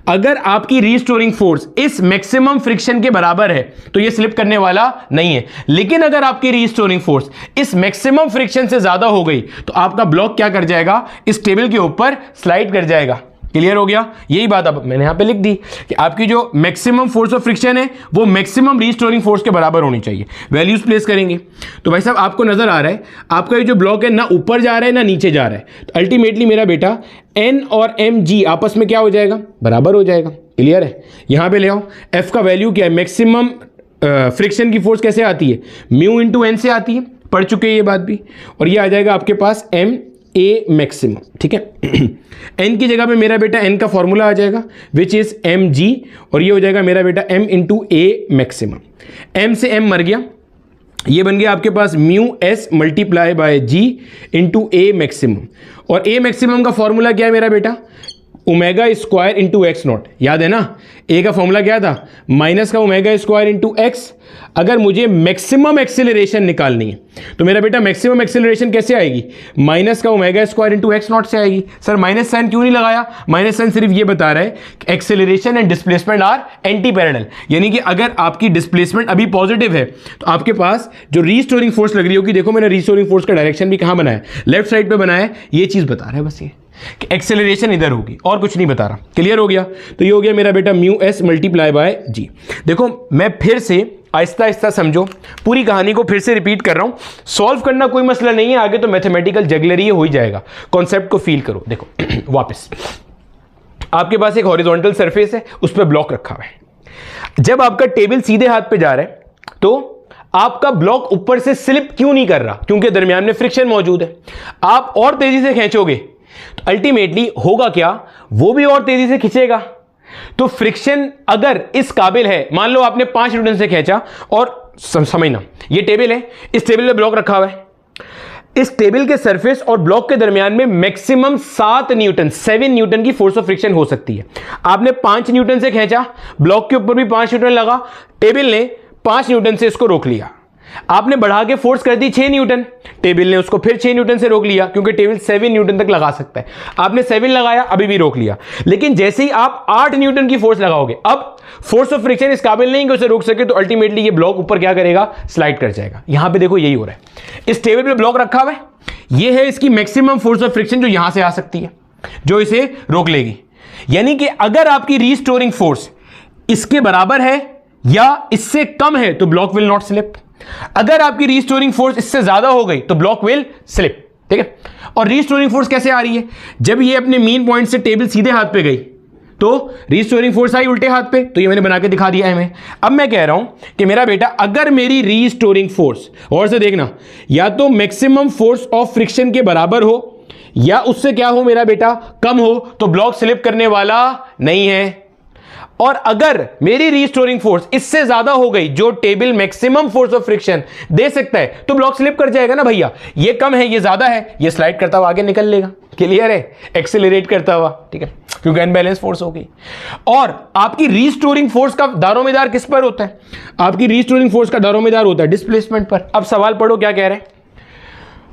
अगर आपकी रीस्टोरिंग फोर्स इस मैक्सिमम फ्रिक्शन के बराबर है तो ये स्लिप करने वाला नहीं है, लेकिन अगर आपकी रीस्टोरिंग फोर्स इस मैक्सिमम फ्रिक्शन से ज्यादा हो गई तो आपका ब्लॉक क्या कर जाएगा, इस टेबल के ऊपर स्लाइड कर जाएगा। क्लियर हो गया? यही बात अब मैंने यहां पे लिख दी कि आपकी जो मैक्सिमम फोर्स ऑफ फ्रिक्शन है वो मैक्सिमम रीस्टोरिंग फोर्स के बराबर होनी चाहिए। वैल्यूज प्लेस करेंगे तो भाई साहब आपको नजर आ रहा है आपका ये जो ब्लॉक है ना ऊपर जा रहा है ना नीचे जा रहा है, तो अल्टीमेटली मेरा बेटा एन और एम जी आपस में क्या हो जाएगा, बराबर हो जाएगा। क्लियर है? यहां पे ले आओ, एफ का वैल्यू क्या है, मैक्सिमम फ्रिक्शन की फोर्स कैसे आती है, म्यू इंटू एन से आती है, पढ़ चुके हैं ये बात भी, और ये आ जाएगा आपके पास एम ए मैक्सिमम। ठीक है? एन की जगह पे मेरा बेटा एन का फॉर्मूला आ जाएगा विच इज एम जी, और ये हो जाएगा मेरा बेटा M into A maximum. M से एम मर गया, ये बन गया आपके पास mu S multiply by G into A maximum, और ए मैक्सिमम का फॉर्मूला क्या है मेरा बेटा, omega square into X not. याद है ना ए का फॉर्मूला क्या था, माइनस का ओमेगा स्क्वायर इंटू एक्स। अगर मुझे मैक्सिमम एक्सेलरेशन निकालनी है तो मेरा बेटा मैक्सिमम एक्सेलरेशन कैसे आएगी, माइनस का omega square into X not से आएगी। सर माइनस साइन क्यों नहीं लगाया, माइनस साइन सिर्फ ये बता रहा है कि acceleration and displacement are anti parallel, यानी कि अगर आपकी डिस्प्लेसमेंट अभी पॉजिटिव है तो आपके पास जो रीस्टोरिंग फोर्स लग रही होगी, देखो मैंने रीस्टोरिंग फोर्स का डायरेक्शन भी कहां बनाया, लेफ्ट साइड पे बनाया है, ये चीज बता रहा है बस ये कि एक्सेलरेशन इधर होगी और कुछ नहीं बता रहा। क्लियर हो गया? तो ये हो गया मेरा बेटा म्यू एस मल्टीप्लाई बाय जी। देखो मैं फिर से आहिस्ता आहिस्ता समझो, पूरी कहानी को फिर से रिपीट कर रहा हूं, सॉल्व करना कोई मसला नहीं है, आगे तो मैथमेटिकल जगलरी हो ही जाएगा, कॉन्सेप्ट को फील करो। देखो वापस आपके पास एक हॉरिजॉन्टल सरफेस है, उस पर ब्लॉक रखा हुआ है। जब आपका टेबल सीधे हाथ पे जा रहा है तो आपका ब्लॉक ऊपर से स्लिप क्यों नहीं कर रहा, क्योंकि दरमियान में फ्रिक्शन मौजूद है। आप और तेजी से खींचोगे तो अल्टीमेटली होगा क्या, वो भी और तेजी से खींचेगा। तो फ्रिक्शन अगर इस काबिल है, मान लो आपने 5 न्यूटन से खींचा, और समझना ये टेबल है, इस टेबल पे ब्लॉक रखा हुआ है, इस टेबल के सरफेस और ब्लॉक के दरमियान में मैक्सिमम 7 न्यूटन की फोर्स ऑफ फ्रिक्शन हो सकती है। आपने 5 न्यूटन से खींचा, ब्लॉक के ऊपर भी 5 न्यूटन लगा, टेबल ने 5 न्यूटन से इसको रोक लिया। आपने बढ़ा के फोर्स कर दी 6 न्यूटन, टेबल ने उसको फिर 6 न्यूटन से रोक लिया, क्योंकि टेबल 7 न्यूटन तक लगा सकता है। आपने 7 लगाया, अभी भी रोक लिया, लेकिन जैसे ही आप 8 न्यूटन की फोर्स लगाओगे, अब फोर्स ऑफ फ्रिक्शन इस काबिल नहीं कि उसे रोक सके, तो अल्टीमेटली ये ब्लॉक ऊपर क्या करेगा, स्लाइड कर जाएगा। यहां पे देखो यही हो रहा है, इस टेबल पे ब्लॉक रखा हुआ है, ये है इसकी मैक्सिमम फोर्स ऑफ फ्रिक्शन जो यहां से आ सकती है, जो इसे रोक लेगी। यानी कि अगर आपकी रीस्टोरिंग फोर्स इसके बराबर है या इससे कम है तो ब्लॉक विल नॉट स्लिप। अगर आपकी रीस्टोरिंग फोर्स इससे ज्यादा हो गई तो ब्लॉक विल स्लिप। ठीक है? और रीस्टोरिंग फोर्स कैसे आ रही है, जब ये अपने मीन पॉइंट से टेबल सीधे हाथ पे गई तो रीस्टोरिंग फोर्स आई उल्टे हाथ पे, तो ये मैंने बना के दिखा दिया है हमें। अब मैं कह रहा हूं कि मेरा बेटा अगर मेरी रीस्टोरिंग फोर्स, और से देखना, या तो मैक्सिमम फोर्स ऑफ फ्रिक्शन के बराबर हो या उससे क्या हो मेरा बेटा, कम हो, तो ब्लॉक स्लिप करने वाला नहीं है। और अगर मेरी रीस्टोरिंग फोर्स इससे ज्यादा हो गई, जो table maximum force of friction दे सकता है, तो ब्लॉक स्लिप कर जाएगा ना भैया। ये कम है, ये ज्यादा है, ये स्लाइड करता हुआ आगे निकल लेगा। क्लियर है? एक्सेलरेट करता हुआ। ठीक है? क्योंकि अनबैलेंस फोर्स हो गई। और आपकी रीस्टोरिंग फोर्स का दारोमदार किस पर होता है, आपकी रीस्टोरिंग फोर्स का दारोमदार होता है डिस्प्लेसमेंट पर। अब सवाल पढ़ो क्या कह रहे हैं,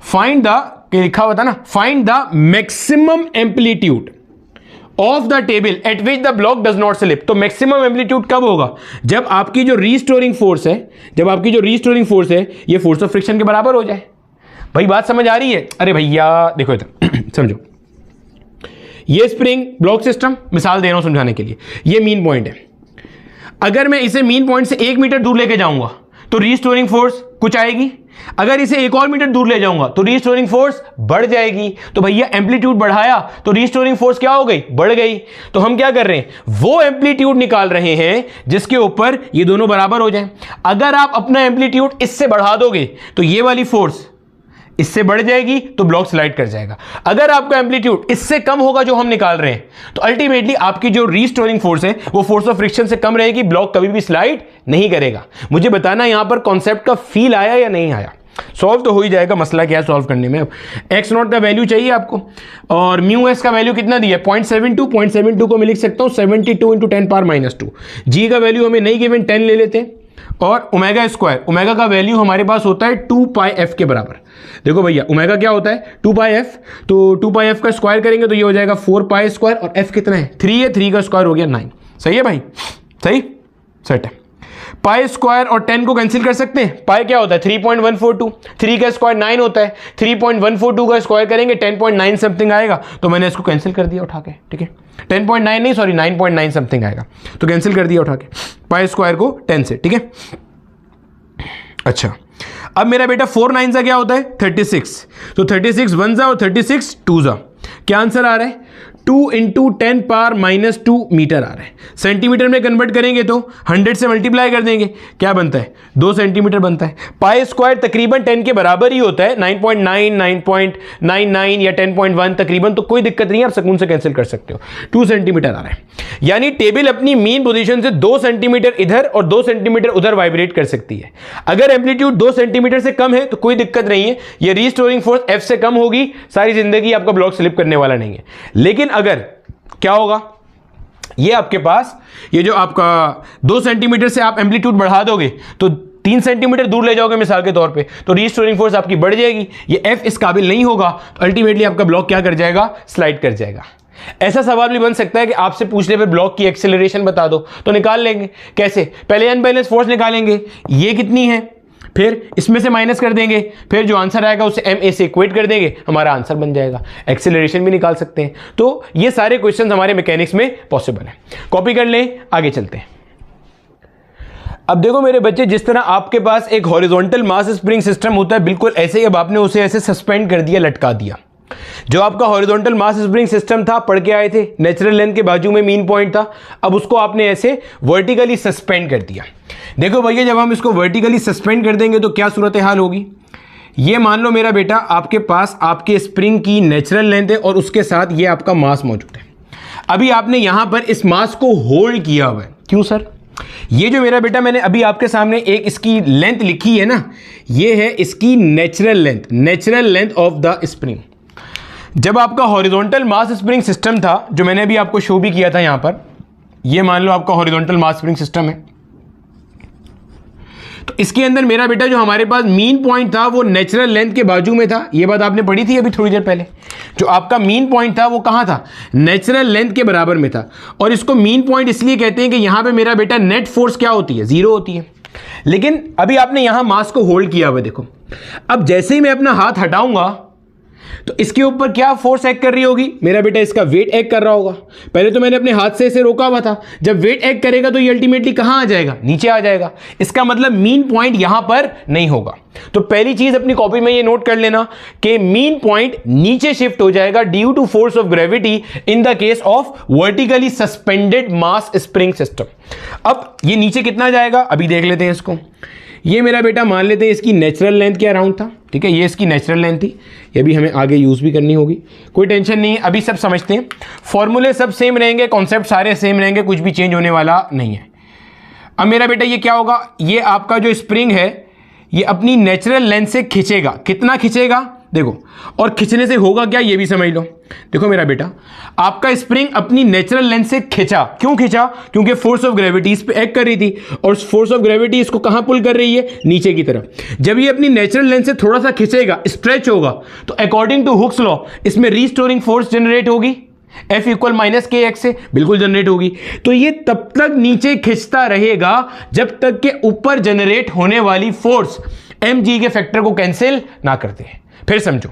फाइंड द, लिखा हुआ था ना, find the maximum amplitude of the table eight which the block does not slip. तो मैक्सिमम एम्पलीट्यूड कब होगा, जब आपकी जो रीस्टोरिंग फोर्स है, जब आपकी जो रीस्टोरिंग फोर्स है ये फोर्स ऑफ फ्रिक्शन के बराबर हो जाए। भाई बात समझ आ रही है? अरे भैया देखो इधर समझो, ये स्प्रिंग ब्लॉक सिस्टम, मिसाल दे रहा हूं समझाने के लिए, ये मीन पॉइंट है। अगर मैं इसे मीन पॉइंट से 1 मीटर दूर लेके जाऊंगा तो रीस्टोरिंग फोर्स कुछ आएगी, अगर इसे 1 और मीटर दूर ले जाऊंगा तो रीस्टोरिंग फोर्स बढ़ जाएगी। तो भैया एम्पलीट्यूड बढ़ाया तो रीस्टोरिंग फोर्स क्या हो गई, बढ़ गई। तो हम क्या कर रहे हैं, वो एम्पलीट्यूड निकाल रहे हैं जिसके ऊपर ये दोनों बराबर हो जाएं। अगर आप अपना एम्पलीट्यूड इससे बढ़ा दोगे तो ये वाली फोर्स इससे बढ़ जाएगी तो ब्लॉक स्लाइड कर जाएगा। अगर आपका एम्पलीट्यूड इससे कम होगा जो हम निकाल रहे हैं तो अल्टीमेटली आपकी जो रीस्टोरिंग फोर्स है वो फोर्स ऑफ फ्रिक्शन से कम रहेगी, ब्लॉक कभी भी स्लाइड नहीं करेगा। मुझे बताना यहां पर कॉन्सेप्ट का फील आया या नहीं आया। सॉल्व तो हो ही जाएगा, मसला क्या है सॉल्व करने में। अब एक्स नॉट का वैल्यू चाहिए आपको और म्यू एस का वैल्यू कितना दिया, 0.72 को मैं लिख सकता हूं 72 इंटू 10⁻²। जी का वैल्यू हमें नहीं गिवन, 10 ले लेते हैं। और ओमेगा स्क्वायर, ओमेगा का वैल्यू हमारे पास होता है 2πf के बराबर। देखो भैया ओमेगा क्या होता है 2πf, तो 2πf का स्क्वायर करेंगे तो ये हो जाएगा 4π² और f कितना है 3 है, 3 का स्क्वायर हो गया 9। सही है भाई, सही सेट है। पाई स्क्वायर और 10 को कैंसिल कर सकते हैं। पाई क्या होता है 3.142, 3 का स्क्वायर 9 होता है, 3.142 का स्क्वायर करेंगे 10.9 समथिंग आएगा, तो मैंने इसको कैंसिल कर दिया उठा के। ठीक है 10.9 नहीं सॉरी 9.9 समथिंग आएगा, तो कैंसिल कर दिया उठा के पाई स्क्वायर को 10 से। ठीक है अच्छा, अब मेरा बेटा 4 9 सा क्या होता है 36, तो 36 1 सा और 36 2 सा। क्या आंसर आ रहा है 2 इंटू 10⁻² मीटर आ रहा है। सेंटीमीटर में कन्वर्ट करेंगे तो 100 से मल्टीप्लाई कर देंगे, क्या बनता है 2 सेंटीमीटर बनता है। पाई स्क्वायर तकरीबन 10 के बराबर ही होता है, 9.9 9.99 या 10.1 तकरीबन, तो कोई दिक्कत नहीं है, आप सुकून से कैंसिल कर सकते हो। 2 सेंटीमीटर आ रहा है, यानी टेबल अपनी मीन पोजीशन से 2 सेंटीमीटर इधर और 2 सेंटीमीटर उधर वाइब्रेट कर सकती है। अगर एम्पलीट्यूड 2 सेंटीमीटर से कम है तो कोई दिक्कत नहीं है, ये रीस्टोरिंग फोर्स एफ से कम होगी, सारी जिंदगी आपका ब्लॉक स्लिप करने वाला नहीं है। लेकिन अगर क्या होगा, ये आपके पास ये जो आपका 2 सेंटीमीटर से आप एम्पलीट्यूड बढ़ा दोगे तो 3 सेंटीमीटर दूर ले जाओगे मिसाल के तौर पे, तो रीस्टोरिंग फोर्स आपकी बढ़ जाएगी, ये एफ इस काबिल नहीं होगा, तो अल्टीमेटली आपका ब्लॉक क्या कर जाएगा, स्लाइड कर जाएगा। ऐसा सवाल भी बन सकता है कि आपसे पूछने पे ब्लॉक की एक्सेलरेशन बता दो, तो निकाल लेंगे। कैसे, पहले अनबैलेंस फोर्स निकालेंगे, ये कितनी है, फिर इसमें से माइनस कर देंगे, फिर जो आंसर आएगा उसे ma से इक्वेट कर देंगे, हमारा आंसर बन जाएगा। एक्सेलरेशन भी निकाल सकते हैं। तो ये सारे क्वेश्चंस हमारे मैकेनिक्स में पॉसिबल है। कॉपी कर लें, आगे चलते हैं। अब देखो मेरे बच्चे, जिस तरह आपके पास एक हॉरिजॉन्टल मास स्प्रिंग सिस्टम होता है, बिल्कुल ऐसे ही अब आपने उसे ऐसे सस्पेंड कर दिया, लटका दिया। जो आपका हॉरिजॉन्टल मास स्प्रिंग सिस्टम था, पढ़ के आए थे, नेचुरल लेंथ के बाजू में मीन पॉइंट था, अब उसको आपने ऐसे वर्टिकली सस्पेंड कर दिया। देखो भैया, जब हम इसको वर्टिकली सस्पेंड कर देंगे तो क्या सूरत हाल होगी। ये मान लो मेरा बेटा, आपके पास आपके स्प्रिंग की नेचुरल लेंथ है और उसके साथ ये आपका मास मौजूद है। अभी आपने यहां पर इस मास को होल्ड किया हुआ है। क्यों सर, ये जो मेरा बेटा मैंने अभी आपके सामने एक इसकी लेंथ लिखी है ना, ये है इसकी natural length, natural length of the spring. जब आपका हॉरिजॉन्टल मास स्प्रिंग सिस्टम था, जो मैंने अभी आपको शो भी किया था यहां पर, ये मान लो आपका हॉरिजॉन्टल मास स्प्रिंग सिस्टम है, तो इसके अंदर मेरा बेटा जो हमारे पास मीन पॉइंट था वो नेचुरल लेंथ के बाजू में था। ये बात आपने पढ़ी थी अभी थोड़ी देर पहले। जो आपका मीन पॉइंट था वो कहां था, नेचुरल लेंथ के बराबर में था। और इसको मीन पॉइंट इसलिए कहते हैं कि यहां पे मेरा बेटा नेट फोर्स क्या होती है, 0 होती है। लेकिन अभी आपने यहां मास को होल्ड किया हुआ, देखो अब जैसे ही मैं अपना हाथ हटाऊंगा तो इसके ऊपर क्या फोर्स एक्ट कर रही होगी, मेरा बेटा इसका वेट एक्ट कर रहा होगा। पहले तो मैंने अपने हाथ से इसे रोका हुआ था, जब वेट एक्ट करेगा तो ये अल्टीमेटली कहां आ जाएगा, नीचे आ जाएगा। इसका मतलब मीन पॉइंट यहां पर नहीं होगा। तो पहली चीज अपनी कॉपी में ये नोट कर लेना कि मीन पॉइंट नीचे शिफ्ट हो जाएगा due to force of gravity in the case of vertically suspended mass spring system. अब ये नीचे कितना जाएगा, अभी देख लेते हैं इसको। ये मेरा बेटा मान लेते हैं इसकी नेचुरल लेंथ के अराउंड था, ठीक है, ये इसकी नेचुरल लेंथ थी। ये भी हमें आगे यूज़ भी करनी होगी, कोई टेंशन नहीं है, अभी सब समझते हैं। फॉर्मूले सब सेम रहेंगे, कॉन्सेप्ट सारे सेम रहेंगे, कुछ भी चेंज होने वाला नहीं है। अब मेरा बेटा ये क्या होगा, ये आपका जो स्प्रिंग है ये अपनी नेचुरल लेंथ से खींचेगा। कितना खींचेगा देखो, और खींचने से होगा क्या ये भी समझ लो। देखो मेरा बेटा, आपका स्प्रिंग अपनी नेचुरल लेंथ से खींचा। क्यों खींचा, क्योंकि फोर्स ऑफ ग्रेविटी इस पे एक्ट कर रही थी और फोर्स ऑफ ग्रेविटी इसको कहां पुल कर रही है, नीचे की तरफ। जब ये अपनी नेचुरल लेंथ से थोड़ा सा खींचेगा, स्ट्रेच होगा, तो अकॉर्डिंग टू हुक्स लॉ इसमें रीस्टोरिंग फोर्स जनरेट होगी, F = -kx से बिल्कुल जनरेट होगी। तो ये तब तक नीचे खींचता रहेगा जब तक के ऊपर जनरेट होने वाली फोर्स mg के फैक्टर को कैंसिल ना करते हैं। फिर समझो,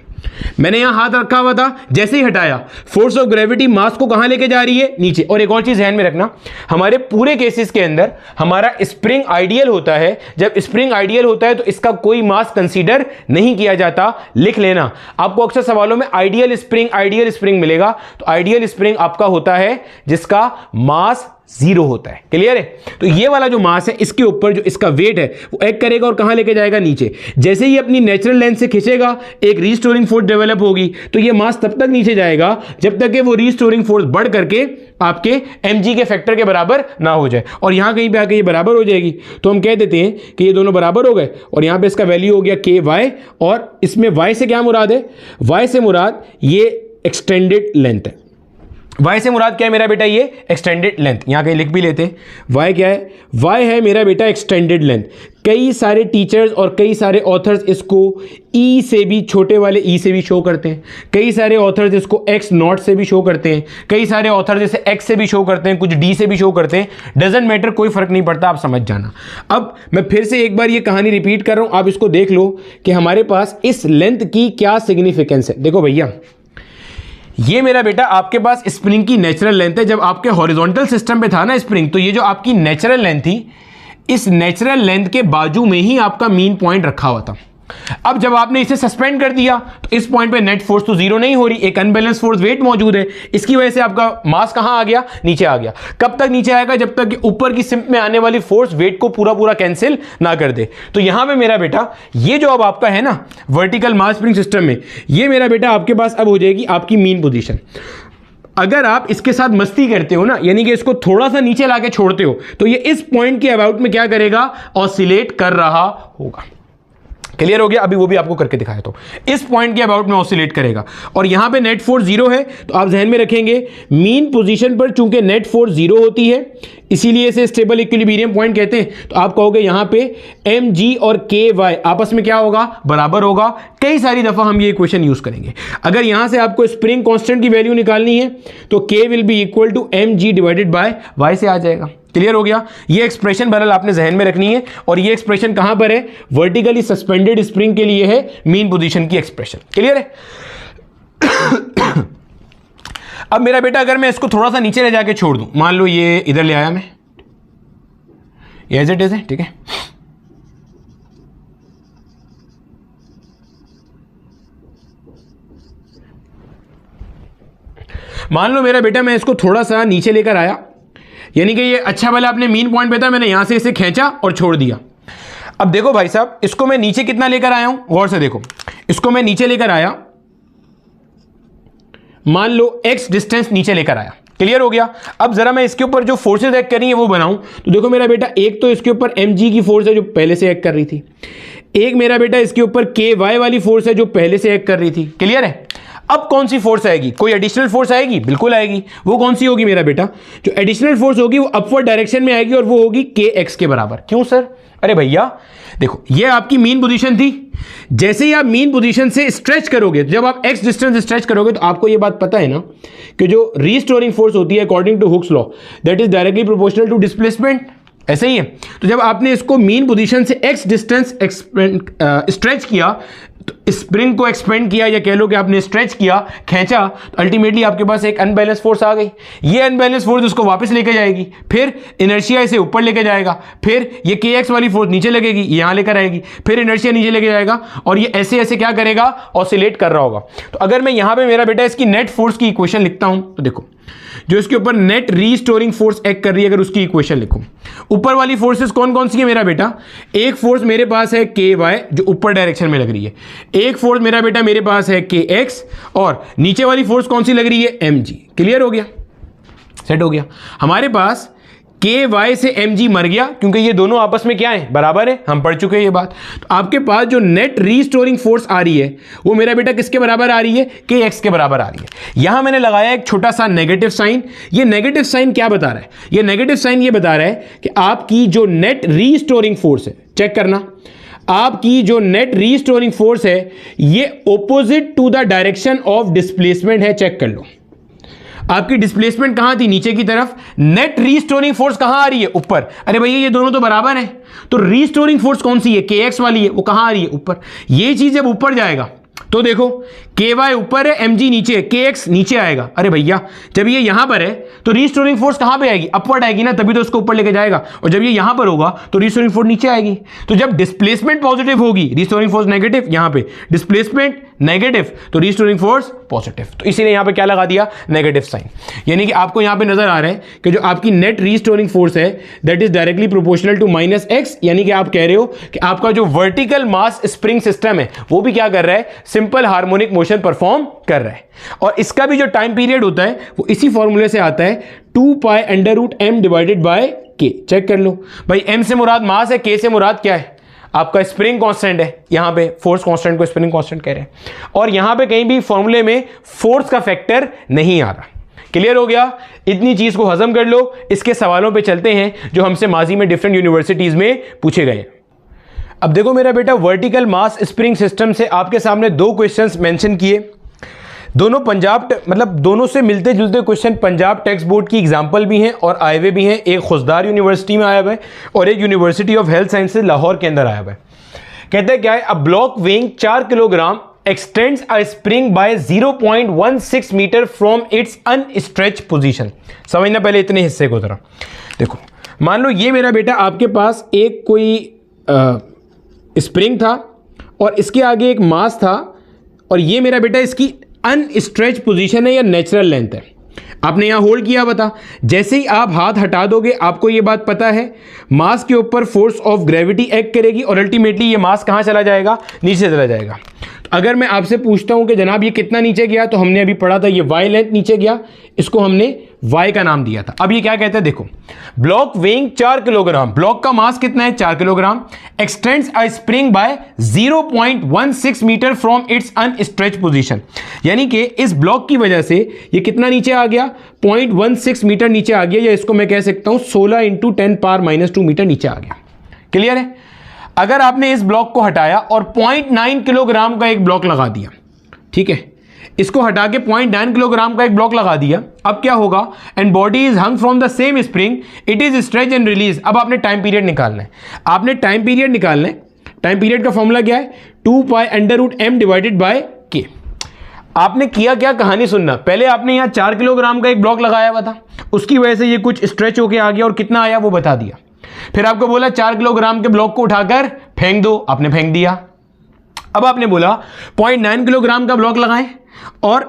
मैंने यहां हाथ रखा हुआ था, जैसे ही हटाया फोर्स ऑफ ग्रेविटी मास को कहां लेके जा रही है, नीचे। और एक और चीज ध्यान में रखना, हमारे पूरे केसेस के अंदर हमारा स्प्रिंग आइडियल होता है। जब स्प्रिंग आइडियल होता है तो इसका कोई मास कंसीडर नहीं किया जाता। लिख लेना, आपको अक्सर सवालों में आइडियल स्प्रिंग मिलेगा। तो आइडियल स्प्रिंग आपका होता है जिसका मास 0 होता है। क्लियर है? तो ये वाला जो मास है, इसके ऊपर जो इसका वेट है वो एक्ट करेगा और कहां लेके जाएगा, नीचे। जैसे ही अपनी नेचुरल लेंथ से खींचेगा, एक रीस्टोरिंग फोर्स डेवलप होगी, तो ये मास तब तक नीचे जाएगा जब तक कि वो रीस्टोरिंग फोर्स बढ़ करके आपके mg के फैक्टर के बराबर ना हो जाए। और यहां कहीं पे आके ये बराबर हो जाएगी, तो हम कह देते हैं कि ये दोनों बराबर हो गए। और यहां पे इसका वैल्यू हो गया ky, और इसमें y से क्या मुराद है, y से मुराद ये एक्सटेंडेड लेंथ है। y से मुराद क्या है मेरा बेटा, ये एक्सटेंडेड लेंथ। यहां कहीं लिख भी लेते हैं, y क्या है, y है मेरा बेटा एक्सटेंडेड लेंथ। कई सारे टीचर्स और कई सारे ऑथर्स इसको e से भी, छोटे वाले e से भी शो करते हैं। कई सारे ऑथर्स इसको x नॉट से भी शो करते हैं। कई सारे ऑथर्स इसे x से भी शो करते हैं, कुछ d से भी शो करते हैं। डजेंट मैटर, कोई फर्क नहीं पड़ता, आप समझ जाना। अब मैं फिर से एक बार ये कहानी रिपीट कर रहा हूं, आप इसको देख लो कि हमारे पास इस लेंथ की क्या सिग्निफिकेंस है। देखो भैया, ये मेरा बेटा आपके पास स्प्रिंग की नेचुरल लेंथ है। जब आपके हॉरिजॉन्टल सिस्टम पे था ना स्प्रिंग, तो ये जो आपकी नेचुरल लेंथ थी, इस नेचुरल लेंथ के बाजू में ही आपका मीन पॉइंट रखा हुआ था। अब जब आपने इसे सस्पेंड कर दिया तो इस पॉइंट पे नेट फोर्स तो 0 नहीं हो रही, एक अनबैलेंस फोर्स वेट मौजूद है। इसकी वजह से आपका मास कहां आ गया, नीचे आ गया। कब तक नीचे आएगा, जब तक कि ऊपर की सिंप में आने वाली फोर्स वेट को पूरा कैंसिल ना कर दे। तो यहां पे मेरा बेटा ये जो अब आपका है ना वर्टिकल मास स्प्रिंग सिस्टम में, ये मेरा बेटा आपके पास अब हो जाएगी आपकी मीन पोजीशन। अगर आप इसके साथ मस्ती करते हो ना, यानी कि इसको थोड़ा सा नीचे लाके छोड़ते हो, तो ये इस पॉइंट के अबाउट में क्या करेगा, ऑसिलेट कर रहा होगा। क्लियर हो गया? अभी वो भी आपको करके दिखाया, तो इस पॉइंट के अबाउट में ऑसिलेट करेगा। और यहां पे नेट फोर्स 0 है, तो आप ध्यान में रखेंगे मीन पोजीशन पर चूंकि नेट फोर्स 0 होती है, इसीलिए इसे स्टेबल इक्विलिब्रियम पॉइंट कहते हैं। तो आप कहोगे यहां पे mg और ky आपस में क्या होगा, बराबर होगा। कई सारी दफा हम ये इक्वेशन यूज करेंगे। अगर यहां से आपको स्प्रिंग कांस्टेंट की वैल्यू निकालनी है तो k will be equal to mg divided by y से आ जाएगा। क्लियर हो गया? ये एक्सप्रेशन बहरहाल आपने जहन में रखनी है। और ये एक्सप्रेशन कहां पर है, वर्टिकली सस्पेंडेड स्प्रिंग के लिए है, मीन पोजीशन की एक्सप्रेशन। क्लियर है? अब मेरा बेटा अगर मैं इसको थोड़ा सा नीचे ले जाके छोड़ दूं, मान लो ये इधर ले आया मैं, एज इट इज है, ठीक है। मान लो मेरा बेटा मैं इसको थोड़ा सा नीचे लेकर आया, यानी कि ये अच्छा वाला अपने मीन पॉइंट पे था, मैंने यहां से इसे खींचा और छोड़ दिया। अब देखो भाई साहब, इसको मैं नीचे कितना लेकर आया हूं, गौर से देखो। इसको मैं नीचे लेकर आया, मान लो x डिस्टेंस नीचे लेकर आया। क्लियर हो गया? अब जरा मैं इसके ऊपर जो फोर्सेज एक्ट कर रही है वो बनाऊं। तो देखो मेरा बेटा, एक तो इसके ऊपर mg की फोर्स है जो पहले से एक्ट कर रही थी, एक मेरा बेटा इसके ऊपर ky वाली फोर्स है जो पहले से एक्ट कर रही थी। क्लियर है? अब कौन सी फोर्स आएगी, कोई एडिशनल फोर्स आएगी, बिल्कुल आएगी। वो कौन सी होगी मेरा बेटा, जो एडिशनल फोर्स होगी वो अपवर्ड डायरेक्शन में आएगी और वो होगी kx के बराबर। क्यों सर? अरे भैया देखो, ये आपकी मीन पोजीशन थी। जैसे ही आप मीन पोजीशन से स्ट्रेच करोगे, जब आप x डिस्टेंस स्ट्रेच करोगे, तो आपको ये बात पता है ना कि जो रीस्टोरिंग फोर्स होती है according to Hooke's law, that is directly proportional to displacement. ऐसे ही है। तो जब आपने इसको मीन पोजीशन से x डिस्टेंस स्ट्रेच किया, तो स्प्रिंग को एक्सपेंड किया, या कह लो कि आपने स्ट्रेच किया, खींचा, तो अल्टीमेटली आपके पास एक अनबैलेंस फोर्स आ गई। ये अनबैलेंस फोर्स उसको वापस लेके जाएगी, फिर इनर्शिया इसे ऊपर लेके जाएगा, फिर ये kx वाली फोर्स नीचे लगेगी, यहां लेकर आएगी, फिर इनर्शिया नीचे लेके जाएगा, और ये ऐसे ऐसे क्या करेगा, ऑसिलेट कर रहा होगा। तो अगर मैं यहां पे मेरा बेटा इसकी नेट फोर्स की इक्वेशन लिखता हूं, तो देखो जो इसके ऊपर नेट रीस्टोरिंग फोर्स एक्ट कर रही है, अगर उसकी इक्वेशन लिखूं, ऊपर वाली फोर्सेस कौन कौन सी है मेरा बेटा, एक फोर्स मेरे पास है ky जो ऊपर डायरेक्शन में लग रही है, एक फोर्स मेरा बेटा मेरे पास है kx, और नीचे वाली फोर्स कौन सी लग रही है, mg। क्लियर हो गया? सेट हो गया? हमारे पास ky से mg मर गया, क्योंकि ये दोनों आपस में क्या है, बराबर है, हम पढ़ चुके हैं ये बात। तो आपके पास जो नेट रीस्टोरिंग फोर्स आ रही है वो मेरा बेटा किसके बराबर आ रही है, kx के बराबर आ रही है। यहां मैंने लगाया एक छोटा सा नेगेटिव साइन। ये नेगेटिव साइन क्या बता रहा है, ये नेगेटिव साइन ये बता रहा है कि आपकी जो नेट रीस्टोरिंग फोर्स है, चेक करना, आपकी जो नेट रीस्टोरिंग फोर्स है ये opposite to the direction of displacement है। चेक कर लो, आपकी डिस्प्लेसमेंट कहां थी, नीचे की तरफ, नेट रीस्टोरिंग फोर्स कहां आ रही है, ऊपर। अरे भैया ये दोनों तो बराबर हैं, तो रीस्टोरिंग फोर्स कौन सी है, kx वाली है, वो कहां आ रही है, ऊपर। ये चीज जब ऊपर जाएगा तो देखो के वाई ऊपर है, एम जी नीचे है, के एक्स नीचे आएगा। अरे भैया जब ये यहां पर है तो रीस्टोरिंग फोर्स कहां पे आएगी? अपवर्ड आएगी ना, तभी तो उसको ऊपर लेके जाएगा। और जब ये यहां पर होगा तो रीस्टोरिंग फोर्स नीचे आएगी। तो जब डिस्प्लेसमेंट पॉजिटिव होगी, रीस्टोरिंग फोर्स नेगेटिव, यहां पे डिस्प्लेसमेंट नेगेटिव तो रीस्टोरिंग फोर्स पॉजिटिव। तो इसीलिए यहां पे क्या लगा दिया? Negative sign. यानी कि आपको यहां पे नजर आ रहा है कि जो आपकी नेट रीस्टोरिंग फोर्स है that is directly proportional to minus x. यानी कि आप कह रहे हो कि आपका जो वर्टिकल मास स्प्रिंग सिस्टम है वो भी क्या कर रहा है? सिंपल हार्मोनिक मोशन परफॉर्म कर रहा है। और इसका भी जो टाइम पीरियड होता है वो इसी फॉर्मूले से आता है, 2 pi under root m divided by k. Check कर लो भाई, एम से मुराद मास है, के से मुराद क्या है? आपका स्प्रिंग कांस्टेंट है। यहां पे फोर्स कांस्टेंट को स्प्रिंग कांस्टेंट कह रहे हैं। और यहां पे कहीं भी फॉर्मूले में फोर्स का फैक्टर नहीं आ रहा। क्लियर हो गया? इतनी चीज को हजम कर लो। इसके सवालों पे चलते हैं जो हमसे माजी में डिफरेंट यूनिवर्सिटीज में पूछे गए। अब देखो मेरा बेटा, वर्टिकल मास स्प्रिंग सिस्टम से आपके सामने 2 क्वेश्चंस मेंशन किए। दोनों पंजाब मतलब दोनों से मिलते जुलते क्वेश्चन पंजाब टेक्स्ट बोर्ड की एग्जाम्पल भी हैं और आए हुए भी हैं। एक खुशदार यूनिवर्सिटी में आया हुआ है और एक university of health sciences Lahore के अंदर आया हुआ है। कहते हैं क्या है? A block weighing 4 kilogram extends a spring by 0.16 metre from its unstretch position. समझना पहले इतने हिस्से को जरा। देखो मान लो ये मेरा बेटा आपके पास एक कोई स्प्रिंग था और इसके आगे एक मास था और ये मेरा बेटा इसकी अनस्ट्रेच पोजीशन है या नेचुरल लेंथ है। आपने यहां होल्ड किया बता, जैसे ही आप हाथ हटा दोगे आपको ये बात पता है मास के ऊपर फोर्स ऑफ ग्रेविटी एक्ट करेगी और अल्टीमेटली ये मास कहां चला जाएगा? नीचे चला जाएगा। अगर मैं आपसे पूछता हूं कि जनाब ये कितना नीचे गया, तो हमने अभी पढ़ा था ये वाई लेंथ नीचे गया, इसको हमने वाई का नाम दिया था। अब ये क्या कहते हैं? देखो ब्लॉक वेइंग 4 किलोग्राम, ब्लॉक का मास कितना है? 4 kilogram, extends a spring by 0.16 metre from its unstretch position. यानी कि इस ब्लॉक की वजह से ये कितना नीचे आ गया? 0.16 मीटर नीचे आ गया, या इसको मैं कह सकता हूं 16 × 10⁻⁻² मीटर नीचे आ गया। क्लियर है? अगर आपने इस ब्लॉक को हटाया और 0.9 किलोग्राम का एक ब्लॉक लगा दिया, ठीक है, इसको हटा के 0.9 किलोग्राम का एक ब्लॉक लगा दिया, अब क्या होगा? And body is hung from the same spring, it is stretch and release. अब आपने टाइम पीरियड निकालना है। आपने टाइम पीरियड निकालना है। टाइम पीरियड का फॉर्मूला क्या है? 2 pi under root m divided by k. आपने किया क्या? कहानी सुनना। पहले आपने यहां 4 किलोग्राम का एक ब्लॉक लगाया हुआ था, उसकी वजह से ये कुछ स्ट्रेच होके आ गया और कितना आया वो बता दिया। फिर आपको बोला 4 किलोग्राम के ब्लॉक को उठाकर फेंक दो, आपने फेंक दिया। अब आपने बोला 0.9 किलोग्राम का ब्लॉक लगाएं, और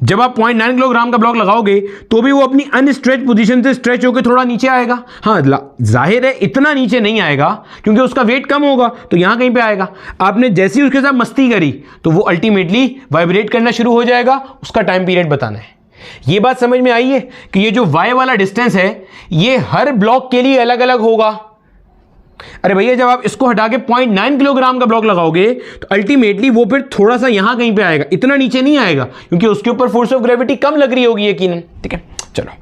जब आप 0.9 किलोग्राम का ब्लॉक लगाओगे तो भी वो अपनी अनस्ट्रेच पोजीशन से स्ट्रेच होकर थोड़ा नीचे आएगा। हाँ जाहिर है इतना नीचे नहीं आएगा क्योंकि उसका वेट कम होगा, तो यहां कहीं पे आएगा। आपने जैसे ही उसके साथ मस्ती करी तो वो अल्टीमेटली वाइब्रेट करना शुरू हो जाएगा। उसका टाइम पीरियड बताना है। ये बात समझ में आई है कि ये जो y वाला डिस्टेंस है ये हर ब्लॉक के लिए अलग अलग होगा। अरे भैया जब आप इसको हटा के 0.9 किलोग्राम का ब्लॉक लगाओगे तो अल्टीमेटली वो फिर थोड़ा सा यहां कहीं पे आएगा, इतना नीचे नहीं आएगा क्योंकि उसके ऊपर फोर्स ऑफ ग्रेविटी कम लग रही होगी यकीनन। ठीक है, चलो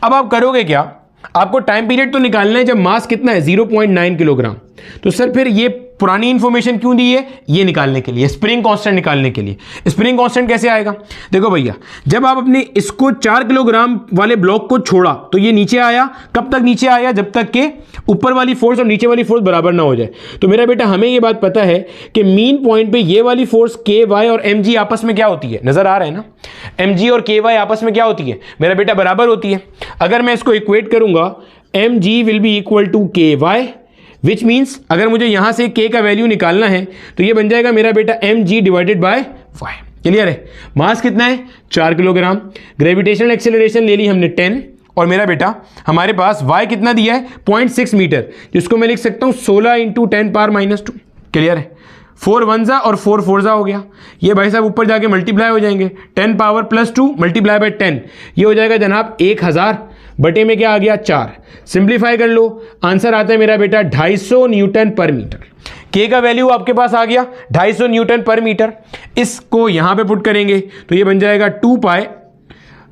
अब आप करोगे क्या? आपको टाइम पीरियड तो निकालना है जब मास कितना है 0.9 किलोग्राम। तो सर फिर ये पुरानी इंफॉर्मेशन क्यों दी है? ये निकालने के लिए, स्प्रिंग कांस्टेंट निकालने के लिए। स्प्रिंग कांस्टेंट कैसे आएगा? देखो भैया जब आप अपने इसको 4 किलोग्राम वाले ब्लॉक को छोड़ा तो ये नीचे आया। कब तक नीचे आया? जब तक के ऊपर वाली फोर्स और नीचे वाली फोर्स बराबर ना हो जाए। तो मेरा बेटा हमें ये बात पता है कि मीन पॉइंट पे ये वाली फोर्स के वाई और एम जी आपस में क्या होती है? नजर आ रहा है ना? एम जी और के वाई आपस में क्या होती है मेरा बेटा? बराबर होती है। अगर मैं इसको इक्वेट करूंगा m g will be equal to k y, which means अगर मुझे यहां से k का वैल्यू निकालना है तो ये बन जाएगा मेरा बेटा mg divided by y। Clear है? मास कितना है? 4 किलोग्राम। ग्रेविटेशनल एक्सेलरेशन ले ली हमने 10, और मेरा बेटा हमारे पास y कितना दिया है? 0.6 मीटर, जिसको मैं लिख सकता हूं 16 × 10⁻²। क्लियर है? 4 1 और 4 4 हो गया। ये भाई साहब ऊपर जाके मल्टीप्लाई हो जाएंगे, 10⁻+2 मल्टीप्लाई बाय 10, ये हो जाएगा जनाब 1000 बटे में क्या आ गया? 4। सिंप्लीफाई कर लो, आंसर आता है मेरा बेटा 250 न्यूटन पर मीटर। के का वैल्यू आपके पास आ गया 250 न्यूटन पर मीटर। इसको यहां पे पुट करेंगे तो ये बन जाएगा 2 पाई,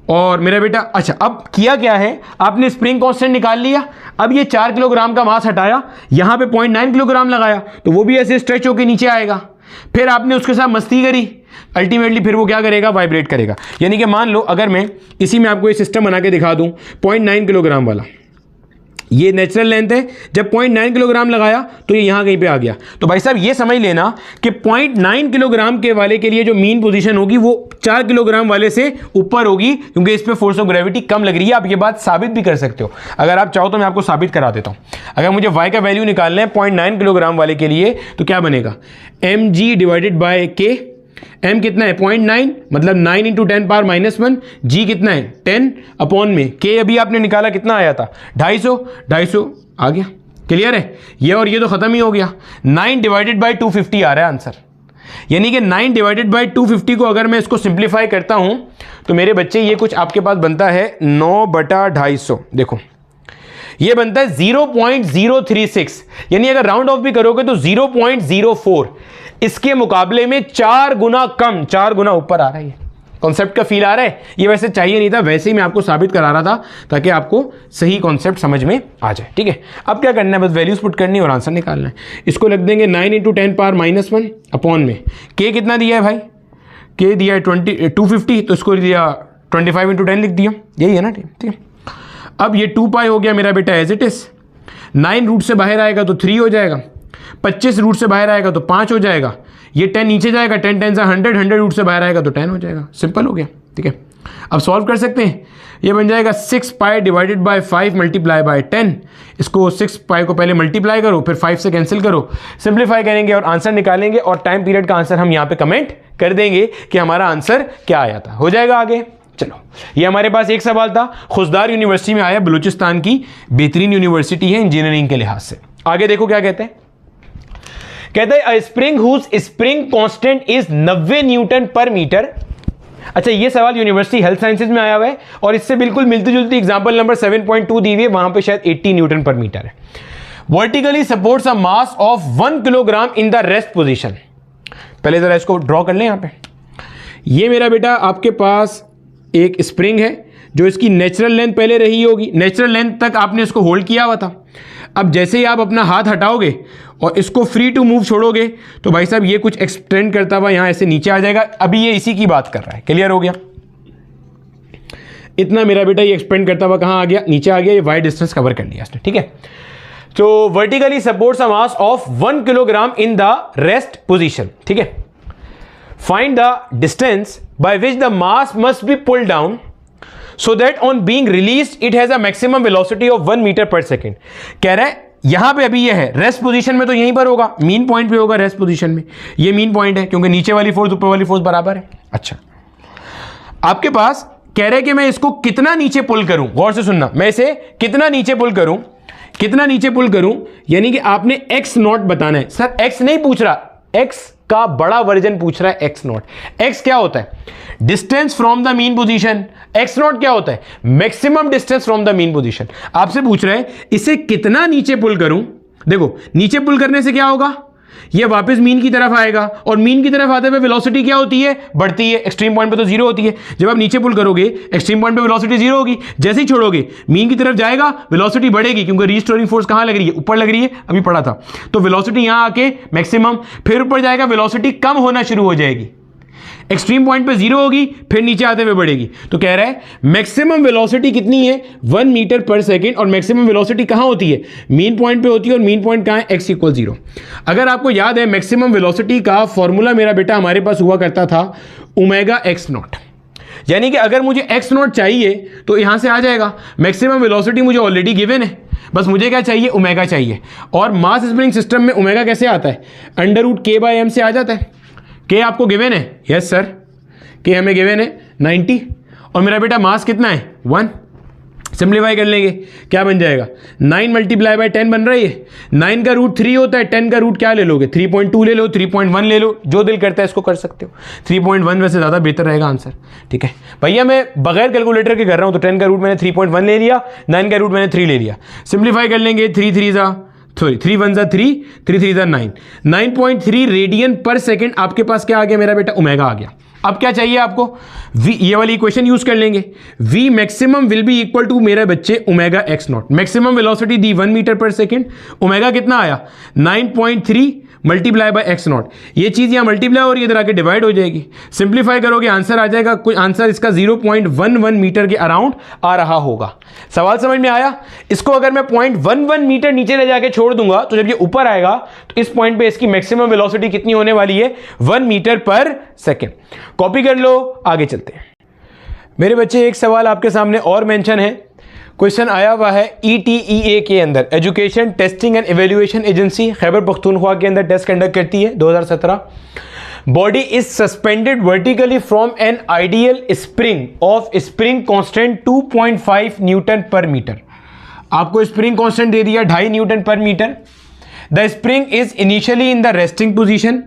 और मेरा बेटा अच्छा अब किया क्या है? आपने स्प्रिंग कांस्टेंट निकाल लिया। अब ये 4 किलोग्राम का मास हटाया, यहां पे 0.9 किलोग्राम लगाया तो वो भी ऐसे स्ट्रेच होकर नीचे आएगा। फिर आपने उसके साथ मस्ती करी, अल्टीमेटली फिर वो क्या करेगा? वाइब्रेट करेगा। यानी कि मान लो अगर मैं इसी में आपको ये सिस्टम बना के दिखा दूं 0.9 किलोग्राम वाला, ये नेचुरल लेंथ है, जब 0.9 किलोग्राम लगाया तो ये यहाँ कहीं पे आ गया। तो भाई साहब ये समझ लेना कि 0.9 किलोग्राम के वाले के लिए जो मीन पोजीशन होगी वो 4 किलोग्राम वाले से ऊपर होगी, क्योंकि इस पे फोर्स ऑफ ग्रेविटी कम लग रही है। आप ये बात साबित भी कर सकते हो, अगर आप चाहो तो मैं आपको साबित करा देता हूँ। अगर मुझे y का वैल्यू निकालना है 0.9 किलोग्राम वाले के लिए तो क्या बनेगा, mg divided bye k। m कितना है 0.9, मतलब 9 इंटू 10 पावर -1। g कितना है 10 अपॉन में k अभी आपने निकाला कितना आया था 250 आ गया। क्लियर है, ये और ये तो खत्म ही हो गया। 9 डिवाइडेड बाय 250 आ रहा है आंसर, यानी कि 9 डिवाइडेड बाय 250 को अगर मैं इसको सिंप्लीफाई करता हूं तो मेरे बच्चे ये कुछ आपके पास बनता है 9/250। देखो ये बनता है 0.036, यानी अगर राउंड ऑफ भी करोगे तो 0.04। इसके मुकाबले में 4 गुना कम, 4 गुना ऊपर आ रहा है। कॉन्सेप्ट का फील आ रहा है, ये वैसे चाहिए नहीं था, वैसे ही मैं आपको साबित करा रहा था ताकि आपको सही कॉन्सेप्ट समझ में आ जाए। ठीक है, अब क्या करना है, बस वैल्यूज पुट करनी है और आंसर निकालना है। इसको लिख देंगे 9 इंटू 10 पावर -1 अपॉन में k कितना दिया है भाई, k दिया है 250, तो इसको दिया 25 इंटू 10 लिख दिया, यही है ना। ठीक है, अब ये 2 पाई हो गया मेरा बेटा एज इट इज। 9 रूट से बाहर आएगा तो 3 हो जाएगा, 25 रूट से बाहर आएगा तो 5 हो जाएगा, ये 10 नीचे जाएगा, 10 10 100, 100 रूट से बाहर आएगा तो 10 हो जाएगा। सिंपल हो गया। ठीक है, अब सॉल्व कर सकते हैं, ये बन जाएगा 6 पाई डिवाइडेड बाय 5 मल्टीप्लाई बाय 10। इसको 6 पाई को पहले मल्टीप्लाई करो, फिर 5 से कैंसिल करो, सिंप्लीफाई करेंगे और आंसर निकालेंगे, और टाइम पीरियड का आंसर हम यहाँ पे कमेंट कर देंगे कि हमारा आंसर क्या आया था। हो जाएगा आगे। चलो, ये हमारे पास एक सवाल था, खुशदार यूनिवर्सिटी में आया, बलूचिस्तान की बेहतरीन यूनिवर्सिटी है इंजीनियरिंग के लिहाज से। आगे देखो क्या कहते हैं, कहते हैं spring whose spring constant is 90 newton per metre. अच्छा, ये सवाल यूनिवर्सिटी हेल्थ साइंसेज में आया हुआ है और इससे बिल्कुल मिलती जुलती एग्जांपल नंबर 7.2 दी हुई है, वहां पे शायद 80 न्यूटन पर मीटर है। Vertically supports a mass of 1 kilogram in the rest position. पहले जरा इसको ड्रॉ कर लें। यहां पे ये मेरा बेटा आपके पास एक स्प्रिंग है जो इसकी नेचुरल लेंथ पहले रही होगी, नेचुरल लेंथ तक आपने इसको होल्ड किया हुआ था। अब जैसे ही आप अपना हाथ हटाओगे और इसको फ्री टू मूव छोड़ोगे तो भाई साहब ये कुछ एक्सटेंड करता हुआ यहां ऐसे नीचे आ जाएगा। अभी ये इसी की बात कर रहा है। क्लियर हो गया, इतना मेरा बेटा ये एक्सपेंड करता हुआ कहां आ गया, नीचे आ गया। ये वाइड डिस्टेंस कवर कर लिया इसने। ठीक है, तो vertically supports a mass of 1 kilogram in the rest position. ठीक है, find the distance by which the mass must be pulled down so that on being released it has a maximum velocity of 1 metre per second. कह रहा है यहां पे अभी ये है रेस्ट पोजीशन में, तो यहीं पर होगा, मीन पॉइंट पे होगा रेस्ट पोजीशन में। ये मीन पॉइंट है क्योंकि नीचे वाली फोर्स ऊपर वाली फोर्स बराबर है। अच्छा, आपके पास कह रहे कि मैं इसको कितना नीचे पुल करूं, गौर से सुनना, मैं इसे कितना नीचे पुल करूं, कितना नीचे पुल करूं, यानी कि आपने x नॉट बताना है। सर x नहीं पूछ रहा, x का बड़ा वर्जन पूछ रहा है, x नॉट। x क्या होता है, distance from the mean position. x not क्या होता है, maximum distance from the mean position. आपसे पूछ रहे हैं इसे कितना नीचे पुल करूं। देखो, नीचे पुल करने से क्या होगा, ये वापस मीन की तरफ आएगा और मीन की तरफ आते हुए वेलोसिटी क्या होती है, बढ़ती है। एक्सट्रीम पॉइंट पे तो जीरो होती है। जब आप नीचे पुल करोगे एक्सट्रीम पॉइंट पे वेलोसिटी जीरो होगी, जैसे ही छोड़ोगे मीन की तरफ जाएगा वेलोसिटी बढ़ेगी, क्योंकि रीस्टोरिंग फोर्स कहां लग रही है, ऊपर लग रही है, अभी पढ़ा था। तो वेलोसिटी यहां आके मैक्सिमम, फिर ऊपर जाएगा, वेलोसिटी कम होना शुरू हो जाएगी, एक्सट्रीम पॉइंट पे जीरो होगी, फिर नीचे आते हुए बढ़ेगी। तो कह रहा है मैक्सिमम वेलोसिटी कितनी है, 1 मीटर पर सेकेंड, और मैक्सिमम वेलोसिटी कहां होती है, मीन पॉइंट पे होती है, और मीन पॉइंट कहां है, x = 0। अगर आपको याद है मैक्सिमम वेलोसिटी का फॉर्मूला मेरा बेटा हमारे पास हुआ करता था ओमेगा x नॉट, यानी कि अगर मुझे x नॉट चाहिए तो यहां से आ जाएगा। मैक्सिमम वेलोसिटी मुझे ऑलरेडी गिवन है, बस मुझे क्या चाहिए, ओमेगा चाहिए। और मास स्प्रिंग सिस्टम में ओमेगा कैसे आता है, √k/m से आ जाता है। के आपको गिवन है, यस सर, के हमें गिवन है 90, और मेरा बेटा मास कितना है 1। सिंप्लीफाई कर लेंगे, क्या बन जाएगा, 9 मल्टीप्लाई बाय 10 बन रही है। 9 का रूट 3 होता है, 10 का रूट क्या ले लोगे, 3.2 ले लो, 3.1 ले लो, जो दिल करता है इसको कर सकते हो। 3.1 वैसे ज़्यादा बेहतर रहेगा आंसर। ठीक है भैया, मैं बगैर कैलकुलेटर के कर रहा हूँ, तो 10 का रूट मैंने 3.1 ले लिया, 9 का रूट मैंने 3 ले लिया। सिंप्लीफाई कर लेंगे, 3 1 = 3, 3 3 = 9, 9.3 रेडियन पर सेकेंड आपके पास क्या आ गया मेरा बेटा, ओमेगा आ गया। अब क्या चाहिए आपको, v, ये वाली इक्वेशन यूज कर लेंगे, v maximum will be equal to मेरे बच्चे omega x naught. Maximum velocity दी 1 मीटर पर सेकेंड, ओमेगा कितना आया 9.3 मल्टीप्लाई बाय एक्स नॉट। ये चीज़ यहाँ मल्टीप्लाई और इधर आके डिवाइड हो जाएगी। सिंप्लीफाई करोगे आंसर आ जाएगा, कुछ आंसर इसका 0.11 मीटर के अराउंड आ रहा होगा। सवाल समझ में आया? इसको अगर मैं 0.11 मीटर नीचे ले जाके छोड़ दूंगा तो जब ये ऊपर आएगा तो इस पॉइंट पे इसकी मैक्सिमम वेलोसिटी कितनी होने वाली है? 1 मीटर पर सेकेंड। कॉपी कर लो, आगे चलते हैं। मेरे बच्चे एक सवाल आपके सामने और मेंशन है, क्वेश्चन आया हुआ है ETEA के अंदर, education testing and evaluation agency Khyber Pakhtunkhwa के अंदर टेस्ट कंडक्ट करती है 2017। Body is suspended vertically from an ideal spring of spring constant 2.5 newton per metre. आपको स्प्रिंग कांस्टेंट दे दिया 2.5 newton per metre. The spring is initially in the resting position,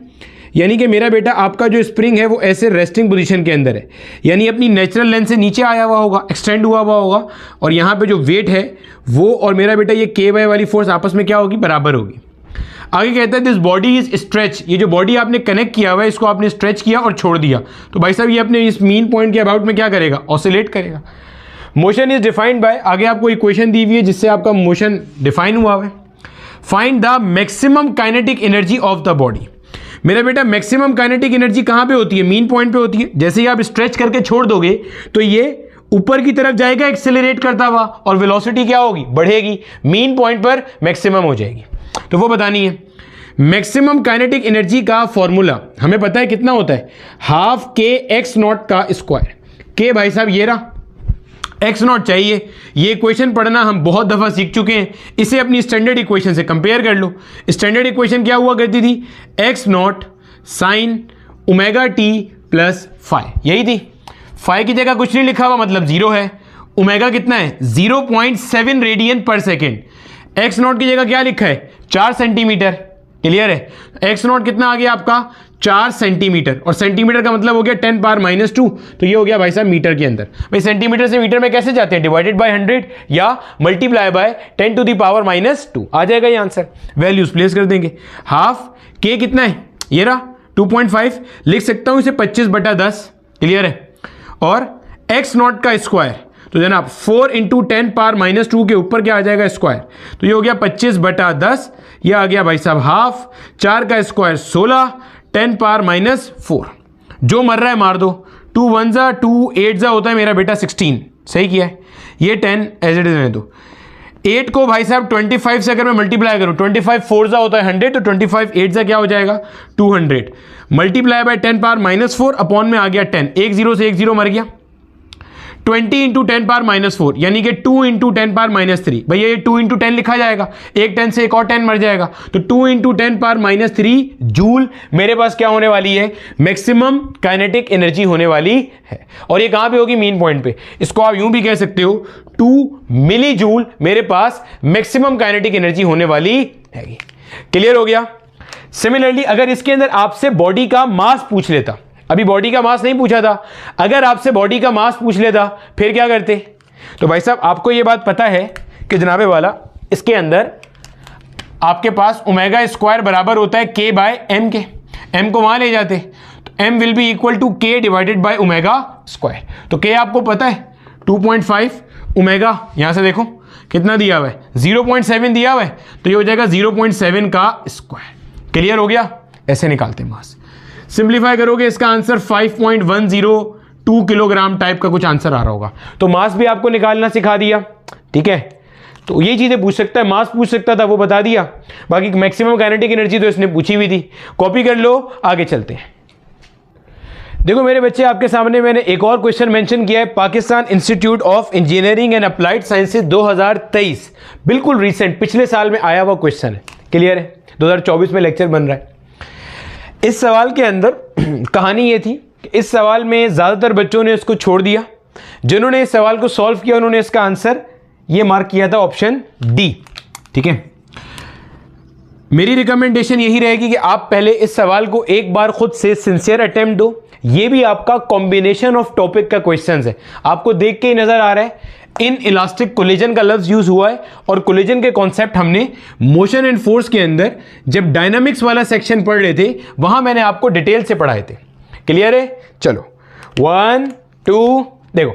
यानी कि मेरा बेटा आपका जो स्प्रिंग है वो ऐसे रेस्टिंग पोजीशन के अंदर है, यानी अपनी नेचुरल लेंथ से नीचे आया हुआ होगा, एक्सटेंड हुआ होगा, और यहाँ पे जो वेट है वो और मेरा बेटा ये के वाई वाली फोर्स आपस में क्या होगी? बराबर होगी। आगे कहता है दिस बॉडी इज स्ट्रेच, ये जो बॉडी आपने कनेक्ट किया हुआ है इसको आपने स्ट्रेच किया और छोड़ दिया, तो भाई साहब ये अपने इस मीन पॉइंट के अबाउट में क्या करेगा? ऑसिलेट करेगा। मोशन इज डिफाइंड बाय, आगे आपको इक्वेशन दी हुई है जिससे आपका मोशन डिफाइन हुआ है। Find the maximum kinetic energy of the body. मेरा बेटा मैक्सिमम काइनेटिक एनर्जी कहाँ पे होती है? मीन पॉइंट पे होती है। जैसे ही आप स्ट्रेच करके छोड़ दोगे तो ये ऊपर की तरफ जाएगा एक्सेलरेट करता हुआ, और वेलोसिटी क्या होगी? बढ़ेगी, मीन पॉइंट पर मैक्सिमम हो जाएगी। तो वो बतानी है। मैक्सिमम काइनेटिक एनर्जी का फॉर्मूला हमें पता है कितना होता है? हाफ के एक्स नॉट का स्क्वायर। के भाई साहब ये रहा, एक्स नॉट चाहिए। ये इक्वेशन पढ़ना हम बहुत दफ़ा सीख चुके हैं, इसे अपनी स्टैंडर्ड इक्वेशन से कंपेयर कर लो। स्टैंडर्ड इक्वेशन क्या हुआ करती थी? X naught sine omega t plus phi, यही थी। फाई की जगह कुछ नहीं लिखा हुआ, मतलब 0 है। ओमेगा कितना है? 0.7 रेडियन पर सेकेंड। एक्स नॉट की जगह क्या लिखा है? 4 सेंटीमीटर। क्लियर है? एक्स नॉट कितना आ गया आपका? 4 सेंटीमीटर, और सेंटीमीटर का मतलब हो गया 10 पावर -2, तो ये हो गया भाई साहब मीटर के अंदर। भाई सेंटीमीटर से मीटर में कैसे जाते हैं? डिवाइडेड बाय 100 या multiply by 10 to the power -2 आ जाएगा ये आंसर। वैल्यूज प्लेस कर देंगे। हाफ के कितना है? ये रहा 2.5, लिख सकता हूं इसे 25/10। क्लियर है? और एक्स नॉट का स्क्वायर, तो जनाब 4 × 10 पावर -2 के ऊपर क्या आ जाएगा? स्क्वायर, तो ये हो गया 25/10। ये आ गया भाई साहब हाफ। 4 का स्क्वायर 16, 10 पावर -4। जो मर रहा है मार दो। 2 1 जा 2, 8 जा होता है मेरा बेटा 16। सही किया है। ये 10 एज इट इज रहने दो। 8 को भाई साहब 25 से अगर मैं मल्टीप्लाई करूं, 25 4 जा होता है 100, तो 25 8 जा क्या हो जाएगा? 200 मल्टीप्लाई बाय 10 पावर -4 अपॉन में आ गया 10। एक 0 से एक 0 मर गया। 20 × 10 पावर -4 यानी कि 2 × 10 पावर -3। भैया ये 2 × 10 लिखा जाएगा, एक 10 से एक और 10 मर जाएगा, तो 2 × 10 पावर -3 जूल मेरे पास क्या होने वाली है? मैक्सिमम काइनेटिक एनर्जी होने वाली है। और ये कहां पे होगी? मीन पॉइंट पे। इसको आप यूं भी कह सकते हो 2 मिली जूल मेरे पास मैक्सिमम काइनेटिक एनर्जी होने वाली है। क्लियर हो गया? सिमिलरली अगर इसके अंदर आपसे बॉडी का मास पूछ लेता, अभी बॉडी का मास नहीं पूछा था, अगर आपसे बॉडी का मास पूछ लेता फिर क्या करते? तो भाई साहब आपको यह बात पता है कि जनाबे वाला इसके अंदर आपके पास ओमेगा स्क्वायर बराबर होता है के बाय एम के। एम को वहां ले जाते तो m will be equal to k divided by omega square. तो के आपको पता है 2.5, ओमेगा यहां से देखो कितना दिया हुआ है? 0.7 दिया हुआ है, तो ये हो जाएगा 0.7 का स्क्वायर। क्लियर हो गया? ऐसे निकालते हैं मास। सिंप्लीफाई करोगे इसका आंसर 5.102 किलोग्राम टाइप का कुछ आंसर आ रहा होगा। तो मास भी आपको निकालना सिखा दिया। ठीक है, तो ये चीजें पूछ सकता है, मास पूछ सकता था वो बता दिया, बाकी मैक्सिमम काइनेटिक एनर्जी तो इसने पूछी हुई थी। कॉपी कर लो, आगे चलते हैं। देखो मेरे बच्चे, आपके सामने मैंने एक और क्वेश्चन मेंशन किया है, Pakistan institute of engineering and applied sciences 2023, बिल्कुल रिसेंट पिछले साल में आया हुआ क्वेश्चन है। क्लियर है? 2024 में लेक्चर बन रहा है। इस सवाल के अंदर कहानी ये थी कि इस सवाल में ज़्यादातर बच्चों ने इसको छोड़ दिया। जिन्होंने इस सवाल को सॉल्व किया उन्होंने इसका आंसर ये मार्क किया था ऑप्शन डी। ठीक है, मेरी रिकमेंडेशन यही रहेगी कि आप पहले इस सवाल को एक बार खुद से सिंसियर अटेम्प्ट दो। ये भी आपका कॉम्बिनेशन ऑफ टॉपिक का क्वेश्चन है, आपको देख के ही नजर आ रहा है इन इलास्टिक कोलिजन का लफ्ज यूज हुआ है, और कोलिजन के कॉन्सेप्ट हमने मोशन एंड फोर्स के अंदर जब डायनामिक्स वाला सेक्शन पढ़ रहे थे वहां मैंने आपको डिटेल से पढ़ाए थे। क्लियर है? चलो 1 2 देखो,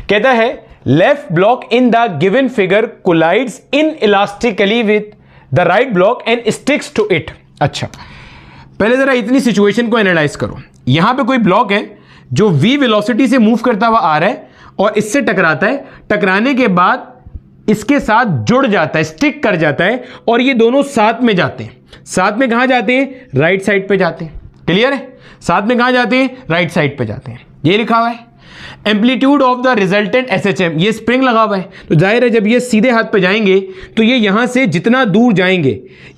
कहता है left block in the given figure collides inelastically with the right block and sticks to it. अच्छा, पहले जरा इतनी सिचुएशन को एनालाइज करो। यहां पे कोई ब्लॉक है जो v वेलोसिटी से मूव करता हुआ आ रहा है और इससे टकराता है, टकराने के बाद इसके साथ जुड़ जाता है, स्टिक कर जाता है, और ये दोनों साथ में जाते हैं। साथ में कहां जाते हैं? राइट साइड पे जाते हैं। क्लियर है? साथ में कहां जाते हैं? राइट साइड पे जाते हैं। ये लिखा हुआ है amplitude of the resultant SHM, ये स्प्रिंग लगा हुआ है, तो जाहिर है जब ये सीधे हाथ पे जाएंगे तो ये यहां से जितना दूर जाएंगे,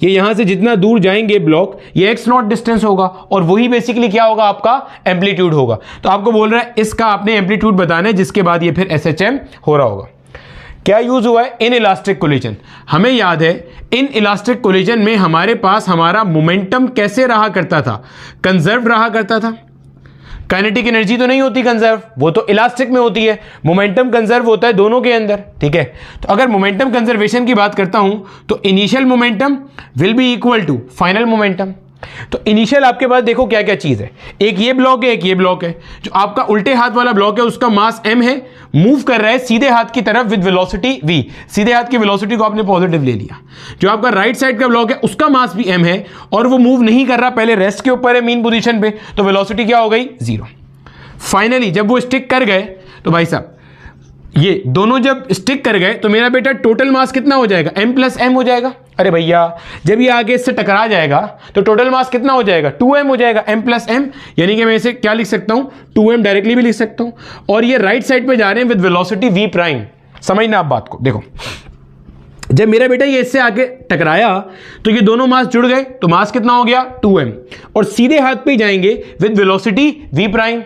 ये यहां से जितना दूर जाएंगे ब्लॉक, ये x0 डिस्टेंस होगा, और वही बेसिकली क्या होगा? आपका एम्पलीट्यूड होगा। तो आपको बोल रहा है इसका आपने एम्पलीट्यूड बताना है, जिसके बाद ये फिर SHM हो रहा होगा। क्या यूज हुआ है? In elastic collision. हमें याद है इन इलास्टिक कोलिजन में हमारे पास हमारा मोमेंटम कैसे रहा करता था? कंजर्व रहा करता था। काइनेटिक एनर्जी तो नहीं होती कंजर्व, वो तो इलास्टिक में होती है। मोमेंटम कंजर्व होता है दोनों के अंदर, ठीक है। तो अगर मोमेंटम कंजर्वेशन की बात करता हूं तो initial momentum will be equal to final momentum. तो इनिशियल आपके पास देखो क्या क्या चीज है, एक ये ब्लॉक है, एक ये ब्लॉक है। जो आपका उल्टे हाथ वाला ब्लॉक है उसका मास m है, मूव कर रहा है सीधे हाथ की तरफ विद वेलोसिटी v। सीधे हाथ की वेलोसिटी को आपने पॉजिटिव ले लिया। जो आपका राइट साइड का ब्लॉक है उसका मास भी m है और वो मूव नहीं कर रहा, पहले रेस्ट के ऊपर है मीन पोजीशन पे, तो वेलोसिटी क्या हो गई? 0। फाइनली जब वो स्टिक कर गए तो भाई साहब ये दोनों जब स्टिक कर गए तो मेरा बेटा टोटल मास कितना हो जाएगा? m प्लस m हो जाएगा। अरे भैया जब ये आगे इससे टकरा जाएगा तो टोटल मास कितना हो जाएगा? 2m हो जाएगा, m प्लस m। यानी कि मैं इसे क्या लिख सकता हूं? 2m डायरेक्टली भी लिख सकता हूं। और ये राइट साइड पे जा रहे हैं विद वेलोसिटी v प्राइम। समझना आप बात को। देखो जब मेरा बेटा ये इससे आगे टकराया तो ये दोनों मास जुड़ गए, तो मास कितना हो गया? 2m। और सीधे हाथ पे जाएंगे विद वेलोसिटी v प्राइम।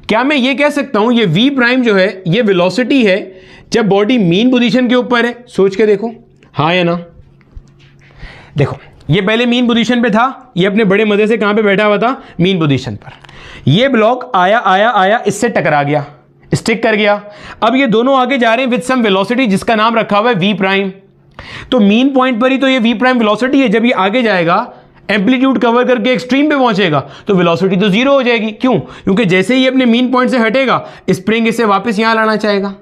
क्या मैं ये कह सकता हूं ये v प्राइम जो है ये वेलोसिटी है जब बॉडी मीन पोजीशन के ऊपर है? सोच के देखो, हाँ या ना। देखो ये पहले मीन पोजीशन पे था, ये अपने बड़े मजे से कहां पे बैठा हुआ था? मीन पोजीशन पर। ये ब्लॉक आया आया आया इससे टकरा गया, स्टिक कर गया। अब ये दोनों आगे जा रहे हैं विद सम वेलोसिटी जिसका नाम रखा हुआ है v प्राइम। तो मीन पॉइंट पर ही तो ये v प्राइम वेलोसिटी है। जब ये आगे जाएगा एम्पलीट्यूड कवर करके एक्सट्रीम पे पहुंचेगा तो वेलोसिटी तो 0 हो जाएगी। क्यों? क्योंकि जैसे ही अपने मीन पॉइंट से हटेगा स्प्रिंग इसे वापस यहां लाना चाहेगा,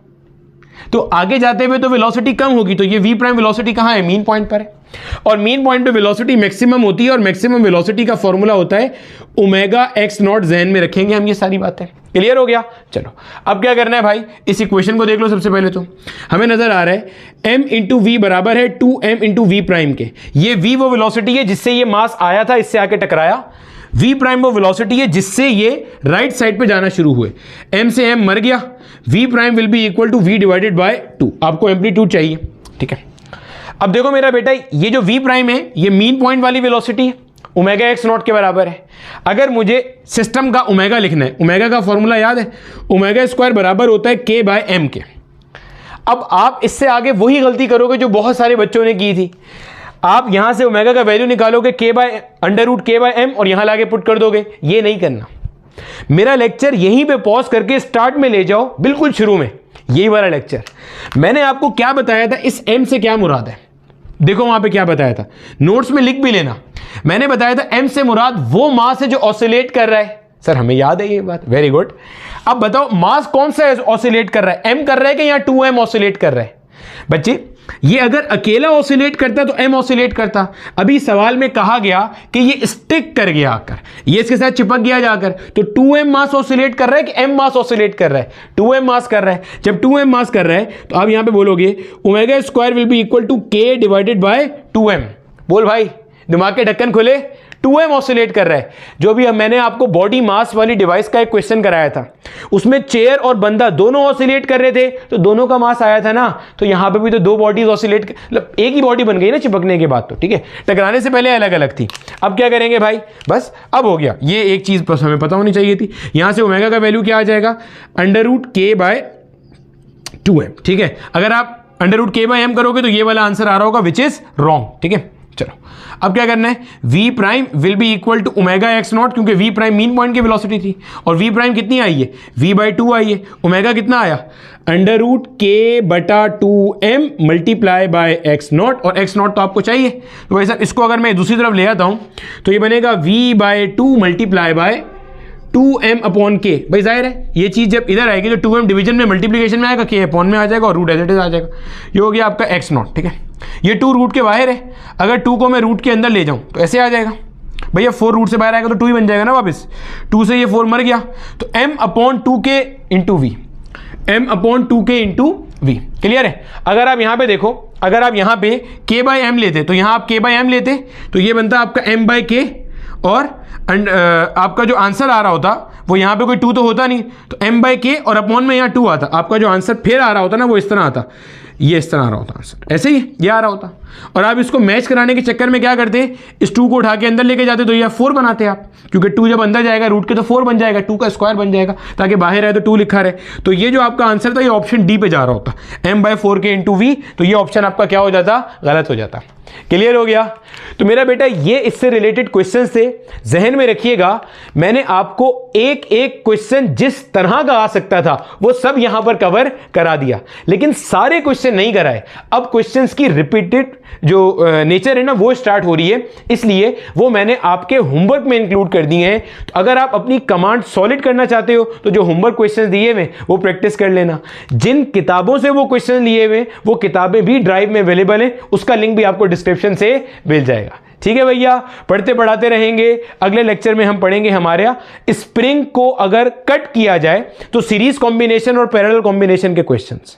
तो आगे जाते हुए तो वेलोसिटी कम होगी। तो ये v प्राइम वेलोसिटी कहां है? मीन पॉइंट पर है। और मीन पॉइंट पे वेलोसिटी मैक्सिमम होती है और मैक्सिमम वेलोसिटी का फॉर्मूला होता है ओमेगा x0। ज़हन में रखेंगे हम ये सारी बातें। क्लियर हो गया? चलो अब क्या करना है भाई, इस इक्वेशन को देख लो। सबसे पहले तो हमें नजर आ रहा है m इंटू वी बराबर है 2m इंटू वी प्राइम के। ये v वो वेलोसिटी है जिससे ये मास आया था, इससे आके टकराया। v प्राइम वो वेलोसिटी है जिससे ये राइट साइड पे जाना शुरू हुए। m से m मर गया, v prime will be equal to v divided by 2। आपको एम्पलीट्यूड चाहिए, ठीक है। अब देखो मेरा बेटा ये जो v प्राइम है ये मीन पॉइंट वाली वेलोसिटी है, ओमेगा x0 के बराबर है। अगर मुझे सिस्टम का ओमेगा लिखना है, ओमेगा का फॉर्मूला याद है? ओमेगा स्क्वायर बराबर होता है k बाय m के। अब आप इससे आगे वही गलती करोगे जो बहुत सारे बच्चों ने की थी। आप यहां से ओमेगा का वैल्यू निकालोगे k by under root k by m और यहां लाके पुट कर दोगे। ये नहीं करना। मेरा लेक्चर यहीं पे पॉज करके स्टार्ट में ले जाओ, बिल्कुल शुरू में यही वाला लेक्चर। मैंने आपको क्या बताया था, इस m से क्या मुराद है? देखो वहां पे क्या बताया था, नोट्स में लिख भी लेना। मैंने बताया था m से मुराद वो मास है जो ऑसिलेट कर रहा है। सर हमें याद है ये बात, वेरी गुड। अब बताओ मास कौन सा ऑसिलेट कर रहा है? m कर रहा है कि यहाँ 2m ऑसिलेट कर रहा है? बच्चे ये अगर अकेला ऑसिलेट करता तो m ऑसिलेट करता। अभी सवाल में कहा गया कि ये स्टिक कर गया आकर, ये इसके साथ चिपक गया जाकर, तो 2m मास ऑसिलेट कर रहा है कि m मास ऑसिलेट कर रहा है? 2m मास कर रहा है। जब 2m मास कर रहा है तो आप यहां पे बोलोगे omega square will be equal to k divided by 2m। बोल भाई, दिमाग के ढक्कन खोले। 2m ऑसिलेट कर रहा है। जो भी मैंने आपको बॉडी मास वाली डिवाइस का एक क्वेश्चन कराया था, उसमें चेयर और बंदा दोनों ऑसिलेट कर रहे थे, तो दोनों का मास आया था ना। तो यहां पे भी तो दो बॉडीज ऑसिलेट, मतलब एक ही बॉडी बन गई ना चिपकने के बाद। तो ठीक है, टकराने से पहले अलग अलग थी। अब क्या करेंगे भाई, बस अब हो गया। ये एक चीज बस हमें पता होनी चाहिए थी। यहां से ओमेगा का वैल्यू क्या आ जाएगा? Under root k by 2m। ठीक है, अगर आप under root k by m करोगे तो ये वाला आंसर आ रहा होगा विच इज रॉन्ग। ठीक है, चलो अब क्या करना है, v prime will be equal to omega x0, क्योंकि v प्राइम मीन पॉइंट की वेलोसिटी थी और v प्राइम कितनी आई है? v बाई 2 आई है। ओमेगा कितना आया? अंडर रूट k बटा 2m मल्टीप्लाई बाय x0, और x0 तो आपको चाहिए। तो वैसा इसको अगर मैं दूसरी तरफ ले आता हूं तो ये बनेगा v by 2 multiply by 2m upon के, भाई जाहिर है ये चीज जब इधर आएगी तो 2m डिवीजन में मल्टीप्लीकेशन में आएगा, के अपॉन में आ जाएगा और रूट एज इट इज आ जाएगा। ये हो गया आपका x नॉट, ठीक है। ये 2 रूट के बाहर है, अगर 2 को मैं रूट के अंदर ले जाऊं तो ऐसे आ जाएगा, भैया 4 रूट से बाहर आएगा तो 2 ही बन जाएगा ना वापस, 2 से ये 4 मर गया, तो m upon 2k into v, m upon 2k into v. Clear है। अगर आप यहाँ पे देखो, अगर आप यहाँ पे k बाई एम लेते तो यहाँ आप k बाई एम लेते तो ये बनता आपका m बाई के, और आपका जो आंसर आ रहा होता वो यहाँ पे कोई 2 तो होता नहीं, तो m बाई के और अपॉन में यहाँ 2 आता, आपका जो आंसर फिर आ रहा होता ना वो इस तरह आता, ये इस तरह आ रहा होता आंसर, ऐसे ही ये आ रहा होता। और आप इसको मैच कराने के चक्कर में क्या करते हैं, इस 2 को उठा के अंदर लेके जाते तो ये 4 बनाते आप, क्योंकि 2 जब अंदर जाएगा रूट के तो 4 बन जाएगा, 2 का स्क्वायर बन जाएगा, ताकि बाहर आए तो 2 लिखा रहे। तो ये जो आपका आंसर था ये ऑप्शन डी पे जा रहा होता, m बाई 4 के इंटू वी, तो ये ऑप्शन आपका क्या हो जाता, गलत हो जाता। क्लियर हो गया। तो मेरा बेटा ये इससे रिलेटेड क्वेश्चन थे, जहन में रखिएगा मैंने आपको एक एक क्वेश्चन जिस तरह का आ सकता था वो सब यहां पर कवर करा दिया, लेकिन सारे क्वेश्चन नहीं कराए। अब क्वेश्चंस की रिपीटेड जो नेचर है ना वो स्टार्ट हो रही है, इसलिए वो मैंने आपके होमवर्क में इंक्लूड कर दिए हैं। तो अगर आप अपनी कमांड सॉलिड करना चाहते हो तो जो होमवर्क क्वेश्चन दिए हुए वो प्रैक्टिस कर लेना। जिन किताबों से वो क्वेश्चन लिए हुए वो किताबें भी ड्राइव में अवेलेबल हैं, उसका लिंक भी आपको डिस्क्रिप्शन से मिल जाएगा। ठीक है भैया, पढ़ते पढ़ाते रहेंगे। अगले लेक्चर में हम पढ़ेंगे हमारे यहाँ स्प्रिंग को अगर कट किया जाए तो सीरीज कॉम्बिनेशन और पैरेलल कॉम्बिनेशन के क्वेश्चंस।